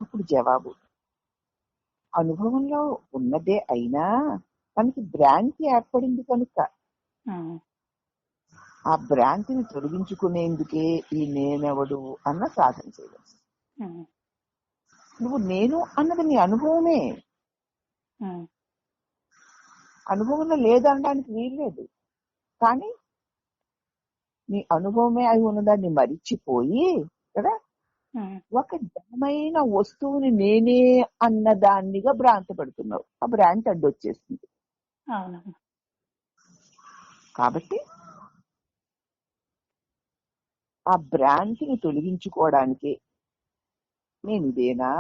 Speaker 1: అప్పుడు జవాబు, అనుభవంలో ఉన్నదే అయినా మనకి భ్రాంతి ఏర్పడింది కనుక ఆ భ్రాంతిని తొలగించుకునేందుకే ఈ నేనెవడు అన్న సాధన చేయవచ్చు. నువ్వు నేను అన్నది నీ అనుభవమే, అనుభవంలో లేదనడానికి వీల్లేదు. కానీ నీ అనుభవమే అయి ఉన్నదాన్ని మరిచిపోయి కదా ఒక జడమైన వస్తువుని నేనే అన్నదాన్నిగా భ్రాంతి పడుతున్నావు. ఆ భ్రాంతి అడ్డొచ్చేస్తుంది. కాబట్టి ఆ భ్రాంతిని తొలగించుకోవడానికి నేను ఇదేనా,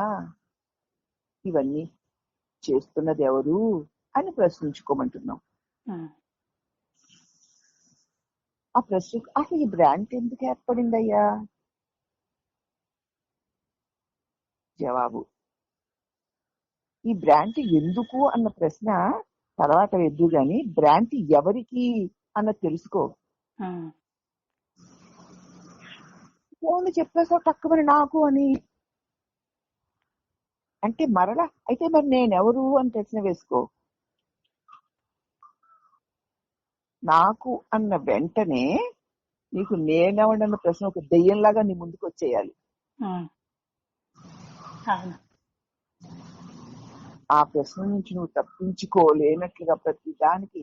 Speaker 1: ఇవన్నీ చేస్తున్నది ఎవరు అని ప్రశ్నించుకోమంటున్నాం. ఆ ప్రశ్న, అసలు ఈ భ్రాంతి ఎందుకు ఏర్పడిందయ్యా? జవాబు, ఈ భ్రాంతి ఎందుకు అన్న ప్రశ్న తర్వాత ఎద్దు గాని భ్రాంతి ఎవరికి అన్న తెలుసుకో. ఫోన్ చెప్పేసా తక్కువని నాకు అని అంటే మరలా అయితే మరి నేనెవరు అని ప్రశ్న వేసుకో. నాకు అన్న వెంటనే నీకు నేనెవడన్న ప్రశ్న ఒక దెయ్యంలాగా నీ ముందుకు వచ్చేయాలి. ఆ ప్రశ్న నుంచి నువ్వు తప్పించుకోలేనట్లుగా ప్రతి దానికి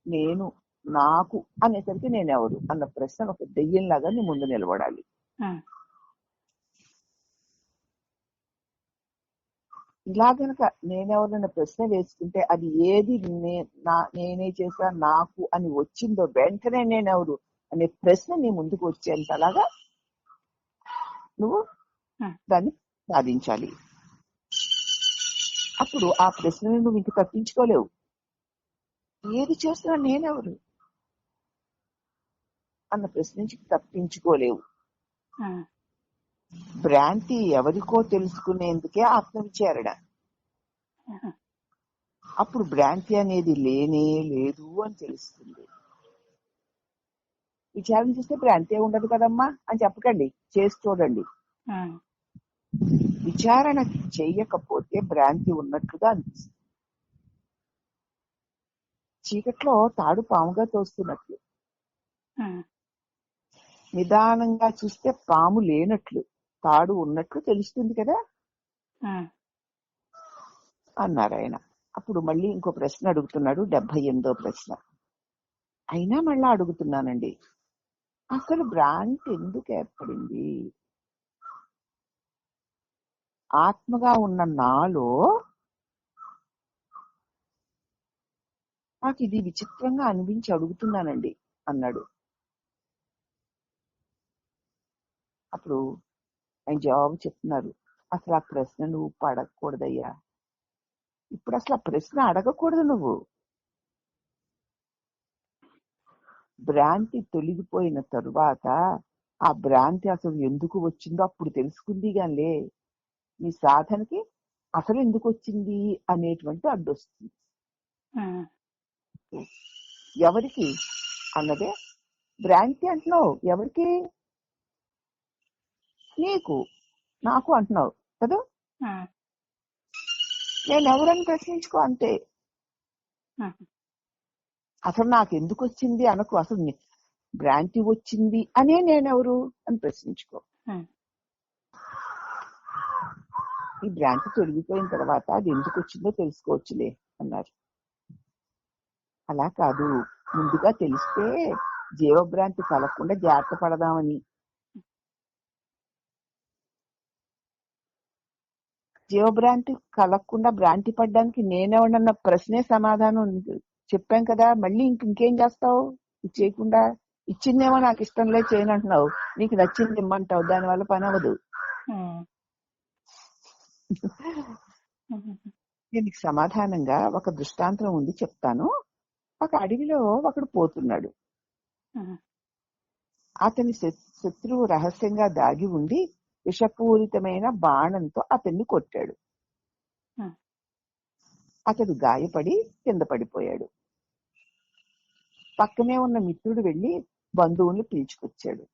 Speaker 1: నేను, నాకు అనేసరికి నేనెవరు అన్న ప్రశ్న ఒక దెయ్యంలాగా నీ ముందు నిలబడాలి. ఇలా గనక నేనెవరన్న ప్రశ్న వేసుకుంటే అది ఏది నేనే చేసా నాకు అని వచ్చిందో వెంటనే నేనెవరు అనే ప్రశ్న నీ ముందుకు వచ్చేంతలాగా నువ్వు దాన్ని సాధించాలి. అప్పుడు ఆ ప్రశ్నను నువ్వు ఇంక తప్పించుకోలేవు. ఏది చేస్తున్నా నేనెవరు అన్న ప్రశ్న నుంచి తప్పించుకోలేవు. భ్రాంతి ఎవరికో తెలుసుకునేందుకే ఆత్మవిచారణ. అప్పుడు భ్రాంతి అనేది లేనే లేదు అని తెలుస్తుంది. విచారణ చేస్తే భ్రాంతి ఉండదు కదమ్మా అని చెప్పకండి, చేసి చూడండి. విచారణ చెయ్యకపోతే భ్రాంతి ఉన్నట్లుగా అనిపిస్తుంది. చీకట్లో తాడు పాముగా తోస్తున్నట్లు, నిదానంగా చూస్తే పాము లేనట్లు, తాడు ఉన్నట్లు తెలుస్తుంది కదా అన్నారు ఆయన. అప్పుడు మళ్ళీ ఇంకో ప్రశ్న అడుగుతున్నాడు, 78వ ప్రశ్న. అయినా మళ్ళా అడుగుతున్నానండి, అసలు భ్రాంతి ఎందుకు ఏర్పడింది? ఆత్మగా ఉన్న నాలో నాకు ఇది విచిత్రంగా అనిపించి అడుగుతున్నానండి అన్నాడు. అప్పుడు ఆయన జవాబు చెప్తున్నారు, అసలు ఆ ప్రశ్న నువ్వు అడగకూడదయ్యా. ఇప్పుడు అసలు ఆ ప్రశ్న అడగకూడదు నువ్వు. భ్రాంతి తొలగిపోయిన తరువాత ఆ భ్రాంతి అసలు ఎందుకు వచ్చిందో అప్పుడు తెలుసుకుంది గానిలే, నీ సాధనకి అసలు ఎందుకు వచ్చింది అనేటువంటి అడ్డొస్తుంది. ఎవరికి అన్నదే భ్రాంతి అంటున్నావు. ఎవరికి? నీకు, నాకు అంటున్నావు కదా. నేను ఎవరని ప్రశ్నించుకో అంతే. అసలు నాకు ఎందుకు వచ్చింది అనకు, అసలు భ్రాంతి వచ్చింది అనే నేనెవరు అని ప్రశ్నించుకో. ఈ భ్రాంతి తొలగిపోయిన తర్వాత అది ఎందుకు వచ్చిందో తెలుసుకోవచ్చులే అన్నారు. అలా కాదు, ముందుగా తెలిస్తే జీవభ్రాంతి కలగకుండా జాగ్రత్త పడదామని. జీవభ్రాంతి కలగకుండా భ్రాంతి పడ్డానికి నేనెవడన్న ప్రశ్నే సమాధానం చెప్పాం కదా. మళ్ళీ ఇంకేం చేస్తావు? ఇది చేయకుండా ఇచ్చిందేమో నాకు ఇష్టం లేదు చేయను అంటున్నావు, నీకు నచ్చింది ఇమ్మంటావు, దానివల్ల పని అవ్వదు. దీనికి సమాధానంగా ఒక దృష్టాంతం ఉంది, చెప్తాను. ఒక అడవిలో ఒకడు పోతున్నాడు. అతని శత్రువు రహస్యంగా దాగి ఉండి విషపూరితమైన బాణంతో అతన్ని కొట్టాడు. అతడు గాయపడి కింద పడిపోయాడు. పక్కనే ఉన్న మిత్రుడు వెళ్లి బంధువుల్ని పిలుచుకొచ్చాడు.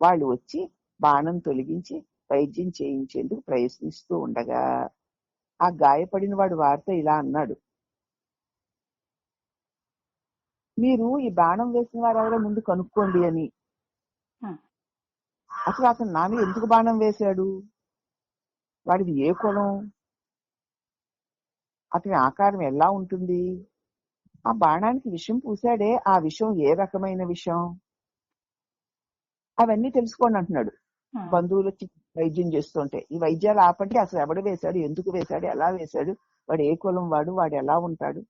Speaker 1: వాళ్ళు వచ్చి బాణం తొలగించి వైద్యం చేయించేందుకు ప్రయత్నిస్తూ ఉండగా ఆ గాయపడిన వాడు వారితో ఇలా అన్నాడు, మీరు ఈ బాణం వేసిన వారు ఎవరో ముందు కనుక్కోండి అని. అసలు అతను నా మీద ఎందుకు బాణం వేశాడు? వాడిది ఏ కులం? అతని ఆకారం ఎలా ఉంటుంది? ఆ బాణానికి విషం పూసాడే, ఆ విషం ఏ రకమైన విషం? అవన్నీ తెలుసుకోండి అంటున్నాడు. బంధువులు వచ్చి వైద్యం చేస్తుంటే ఈ వైద్యాలు ఆపండి, అసలు ఎవడు వేశాడు, ఎందుకు వేశాడు, ఎలా వేశాడు, వాడు ఏ కులం వాడు, వాడు ఎలా ఉంటాడు,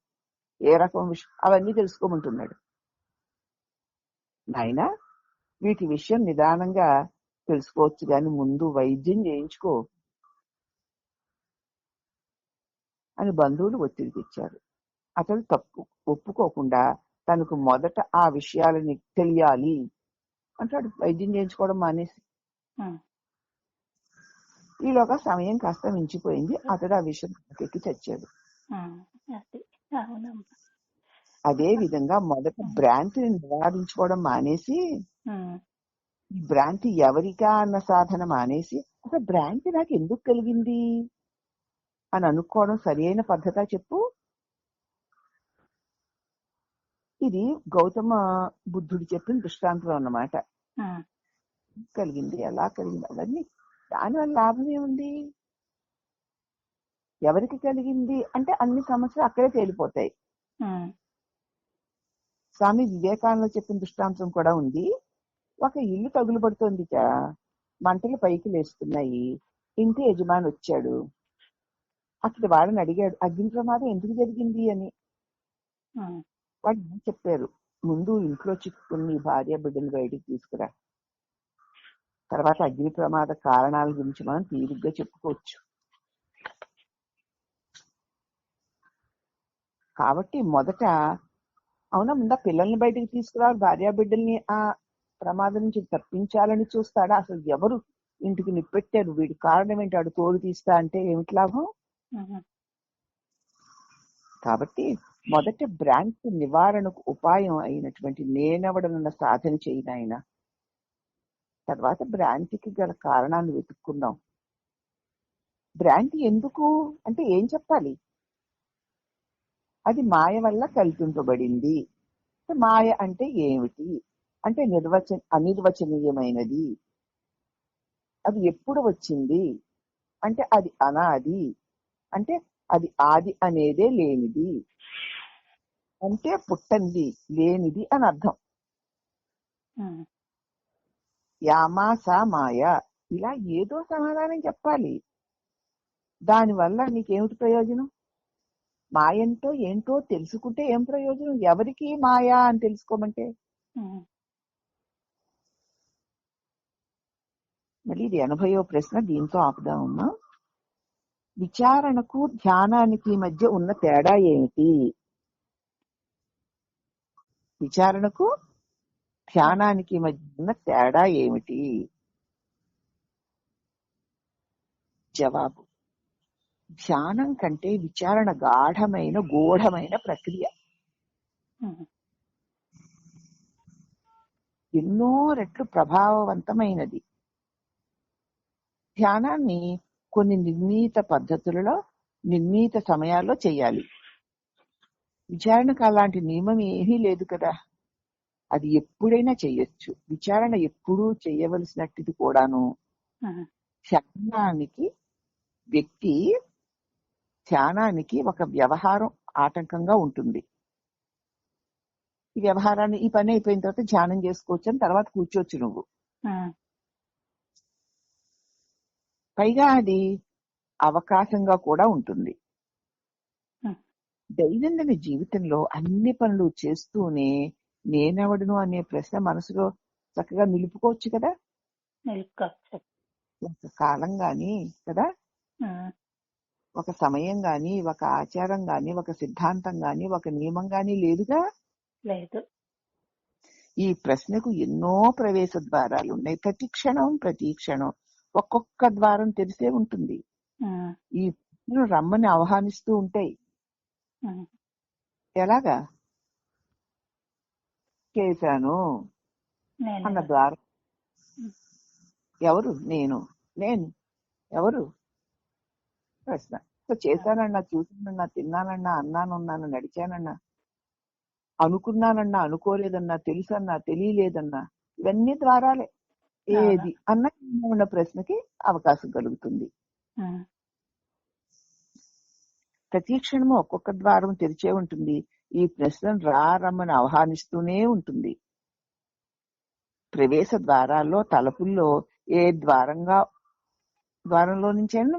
Speaker 1: ఏ రకం విషయం, అవన్నీ తెలుసుకోమంటున్నాడు. నాయనా, వీటి విషయం నిదానంగా తెలుసుకోవచ్చు గాని ముందు వైద్యం చేయించుకో అని బంధువులు ఒత్తిడి తెచ్చారు. అతడు ఒప్పుకోకుండా తనకు మొదట ఆ విషయాలని తెలియాలి అంటాడు, వైద్యం చేయించుకోవడం మానేసి. ఈలోగా సమయం కాస్త మించిపోయింది. అతడు ఆ విషయం ఎక్కి చచ్చాడు. అదే విధంగా మొదట భ్రాంతిని నివారించుకోవడం మానేసి, ఈ భ్రాంతి ఎవరికా అన్న సాధన మానేసి అసలు భ్రాంతి నాకు ఎందుకు కలిగింది అని అనుకోవడం సరి అయిన పద్ధత చెప్పు. ఇది గౌతమ బుద్ధుడు చెప్పిన దృష్టాంతం అన్నమాట. కలిగింది, ఎలా కలిగింది, అవన్నీ దానివల్ల లాభం ఏముంది? ఎవరికి కలిగింది అంటే అన్ని సమస్యలు అక్కడే తేలిపోతాయి. స్వామి వివేకానంద చెప్పిన దృష్టాంతం కూడా ఉంది. ఒక ఇల్లు తగులుబడుతోంది, మంటలు పైకి లేస్తున్నాయి. ఇంటి యజమాని వచ్చాడు. అక్కడ వాడిని అడిగాడు, అగ్ని ప్రమాదం ఎందుకు జరిగింది అని. వాడు చెప్పారు, ముందు ఇంట్లో చిక్కుకుని భార్య బిడ్డను బయటికి తీసుకురా, తర్వాత అగ్ని ప్రమాద కారణాల గురించి మనం తీరిగ్గా చెప్పుకోవచ్చు. కాబట్టి మొదట అవునా ముందా పిల్లల్ని బయటికి తీసుకురా, భార్య బిడ్డల్ని ఆ ప్రమాదం నుంచి తప్పించాలని చూస్తాడా? అసలు ఎవరు ఇంటికి నిప్పెట్టారు, వీడి కారణం ఏంటి, ఆడు తోలు తీస్తా అంటే ఏమిటి లాభం? కాబట్టి మొదట భ్రాంతి నివారణకు ఉపాయం అయినటువంటి నేనెవడనన్న సాధన చేయను ఆయన. తర్వాత భ్రాంతికి గల కారణాన్ని వెతుక్కుందాం. భ్రాంతి ఎందుకు అంటే ఏం చెప్పాలి? అది మాయ వల్ల కల్పింపబడింది. మాయ అంటే ఏమిటి అంటే అనిర్వచనీయమైనది. అది ఎప్పుడు వచ్చింది అంటే అది అనాది, అంటే అది ఆది అనేదే లేనిది, అంటే పుట్టంది లేనిది అని అర్థం. యామాసా మాయ, ఇలా ఏదో సమాధానం చెప్పాలి. దానివల్ల నీకేమిటి ప్రయోజనం? మాయంటో ఏంటో తెలుసుకుంటే ఏం ప్రయోజనం? ఎవరికి మాయా అని తెలుసుకోమంటే? మళ్ళీ ఇది 80వ ప్రశ్న, దీంతో ఆపుదామమ్మా. విచారణకు ధ్యానానికి మధ్య ఉన్న తేడా ఏమిటి? విచారణకు ధ్యానానికి మధ్య ఉన్న తేడా ఏమిటి? జవాబు: ధ్యానం కంటే విచారణ గూఢమైన ప్రక్రియ. ఎన్నో రెట్లు ప్రభావవంతమైనది. ధ్యానాన్ని కొన్ని నిర్ణీత పద్ధతులలో నిర్ణీత సమయాల్లో చేయాలి. విచారణకు అలాంటి నియమం ఏమీ లేదు కదా, అది ఎప్పుడైనా చేయొచ్చు. విచారణ ఎప్పుడూ చేయవలసినట్టుది కూడాను. ధ్యానానికి ఒక వ్యవహారం ఆటంకంగా ఉంటుంది. ఈ వ్యవహారాన్ని, ఈ పని అయిపోయిన తర్వాత ధ్యానం చేసుకోవచ్చు అని తర్వాత కూర్చోవచ్చు నువ్వు. పైగా అది అవకాశంగా కూడా ఉంటుంది. దైనందిన జీవితంలో అన్ని పనులు చేస్తూనే నేనెవడును అనే ప్రశ్న మనసులో చక్కగా నిలుపుకోవచ్చు కదా. ఒక కాలం గాని కదా, ఒక సమయం గాని, ఒక ఆచారం గాని, ఒక సిద్ధాంతం గాని, ఒక నియమం గాని లేదుగా.
Speaker 2: లేదు.
Speaker 1: ఈ ప్రశ్నకు ఎన్నో ప్రవేశ ద్వారాలు ఉన్నాయి. ప్రతి క్షణం ఒక్కొక్క ద్వారం తెరిసే ఉంటుంది. ఈ ప్రశ్నలు రమ్మని ఆహ్వానిస్తూ ఉంటాయి. ఎలాగా? చేశాను అన్న ద్వారం. ఎవరు? నేను ఎవరు? ప్రశ్న. సో చేశానన్నా, చూశానన్నా, తిన్నానన్నా, అన్నానున్నాను, నడిచానన్నా, అనుకున్నానన్నా, అనుకోలేదన్నా, తెలుసన్నా, తెలియలేదన్నా, ఇవన్నీ ద్వారాలే. ఏది అన్న ఉన్న ప్రశ్నకి అవకాశం కలుగుతుంది. ప్రతి క్షణము ఒక్కొక్క ద్వారం తెరిచే ఉంటుంది. ఈ ప్రశ్నను రమ్మని ఆహ్వానిస్తూనే ఉంటుంది. ప్రవేశ ద్వారాల్లో, తలుపుల్లో ఏ ద్వారంలో నుంచైనా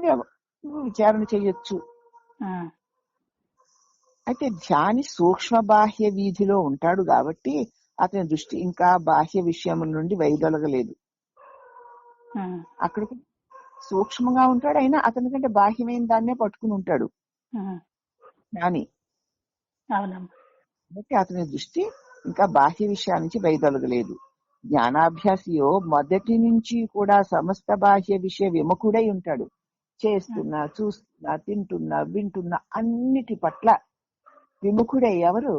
Speaker 1: విచారణ చేయొచ్చు. అయితే ధ్యాని సూక్ష్మ బాహ్య వీధిలో ఉంటాడు కాబట్టి అతని దృష్టి ఇంకా బాహ్య విషయముల నుండి వైదొలగలేదు. అక్కడికి సూక్ష్మంగా ఉంటాడు, అయినా అతని కంటే బాహ్యమైన దాన్నే పట్టుకుని ఉంటాడు జ్ఞాని. కాబట్టి అతని దృష్టి ఇంకా బాహ్య విషయాల నుంచి వైదొలగలేదు. జ్ఞానాభ్యాసియో మొదటి నుంచి కూడా సమస్త బాహ్య విషయ విముఖుడై ఉంటాడు. చేస్తున్నా, చూస్తున్నా, తింటున్నా, వింటున్నా అన్నిటి పట్ల విముఖుడై ఎవరు?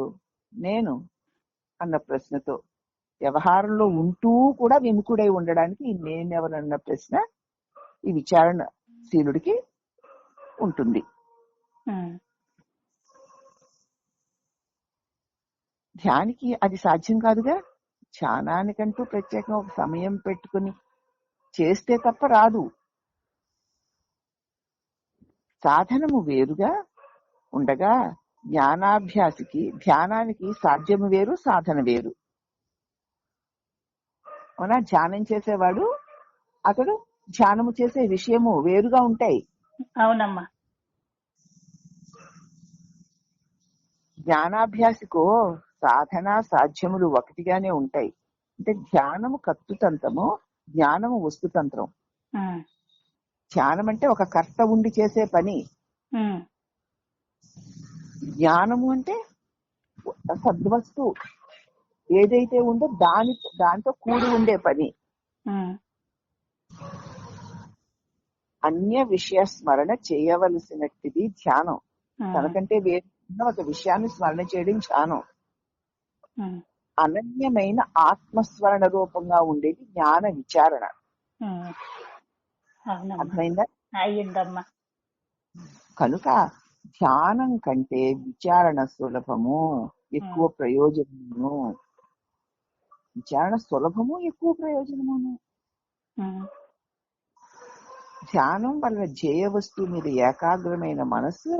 Speaker 1: నేను అన్న ప్రశ్నతో. వ్యవహారంలో ఉంటూ కూడా విముఖుడై ఉండడానికి ఈ నేనెవరన్న ప్రశ్న ఈ విచారణశీలుడికి ఉంటుంది. ధ్యానికి అది సాధ్యం కాదుగా. ధ్యానానికంటూ ప్రత్యేకంగా ఒక సమయం పెట్టుకుని చేస్తే తప్ప రాదు. సాధనము వేరుగా ఉండగా ధ్యానానికి సాధ్యము వేరు, సాధన వేరు. అవునా? ధ్యానం చేసేవాడు అతడు ధ్యానము చేసే విషయము వేరుగా ఉంటాయి.
Speaker 2: అవునమ్మా.
Speaker 1: జ్ఞానాభ్యాసికో సాధన సాధ్యములు ఒకటిగానే ఉంటాయి. అంటే ధ్యానము కర్తృతంత్రము, జ్ఞానము వస్తుతంత్రం. ధ్యానం అంటే ఒక కర్త ఉండి చేసే పని. జ్ఞానము అంటే సద్వస్తు ఏదైతే ఉందో దాంతో కూడి ఉండే పని. అన్య విషయ స్మరణ చేయవలసినట్టిది ధ్యానం.
Speaker 2: ఉమ్,
Speaker 1: తనకంటే వేరే ఒక విషయాన్ని స్మరణ చేయడం ధ్యానం.
Speaker 2: ఉమ్,
Speaker 1: అనన్యమైన ఆత్మస్మరణ రూపంగా ఉండేది జ్ఞాన విచారణ.
Speaker 2: ఉమ్. అవునమ్మా.
Speaker 1: అర్థమైందా?
Speaker 2: అయ్యిందమ్మా.
Speaker 1: కనుక ధ్యానం కంటే విచారణ సులభము, ఎక్కువ ప్రయోజనము. విచారణ సులభము, ఎక్కువ ప్రయోజనమును.
Speaker 2: ఉమ్,
Speaker 1: ధ్యానం వల్ల జయ వస్తువు మీద ఏకాగ్రమైన మనస్సు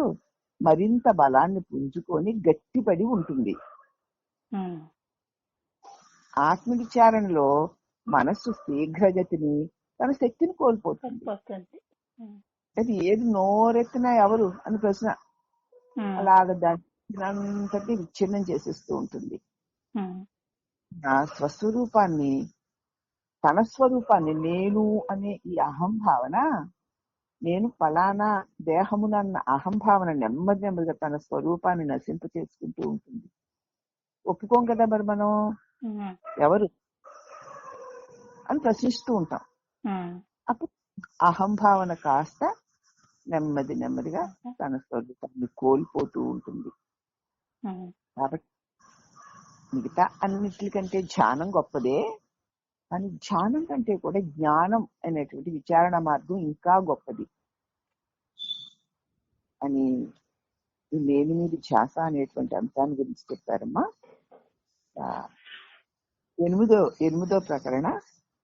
Speaker 1: మరింత బలాన్ని పుంజుకొని గట్టిపడి ఉంటుంది.
Speaker 2: ఉమ్.
Speaker 1: ఆత్మవిచారణలో మనస్సు శీఘ్రగతిని తన శక్తిని కోల్పోతుంది.
Speaker 2: సరిపోతుంది. ఉమ్,
Speaker 1: అది ఏది నోరెత్తినా ఎవరు అని ప్రశ్న.
Speaker 2: ఉమ్,
Speaker 1: అలాగ దాంతటి విచ్ఛిన్నం చేసేస్తూ ఉంటుంది.
Speaker 2: ఉమ్,
Speaker 1: నా స్వస్వరూపాన్ని, తన స్వరూపాన్ని, నేను అనే ఈ అహంభావన, నేను ఫలానా దేహమునన్న అహంభావన నెమ్మది నెమ్మదిగా తన స్వరూపాన్ని నశింప చేసుకుంటూ ఉంటుంది. ఒప్పుకోం కదా మరి మనం,
Speaker 2: ఉమ్,
Speaker 1: ఎవరు అని ప్రశ్నిస్తూ ఉంటాం.
Speaker 2: ఉమ్.
Speaker 1: అప్పుడు అహంభావన కాస్త నెమ్మది నెమ్మదిగా తన స్వరూపాన్ని కోల్పోతూ ఉంటుంది.
Speaker 2: ఉమ్,
Speaker 1: కాబట్టి మిగతా అన్నిటికంటే ధ్యానం గొప్పదే, కానీ ధ్యానం కంటే కూడా జ్ఞానం అనేటువంటి విచారణ మార్గం ఇంకా గొప్పది అని ఈ లేని మీద ధ్యాస అనేటువంటి అంశాన్ని గురించి చెప్పారమ్మా. ఆ, ఎనిమిదో ప్రకరణ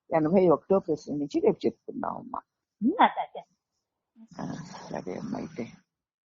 Speaker 1: 81వ ప్రశ్న నుంచి రేపు చెప్పుకుందాం అమ్మా.
Speaker 2: అలాగే.
Speaker 1: సరే అమ్మా అయితే.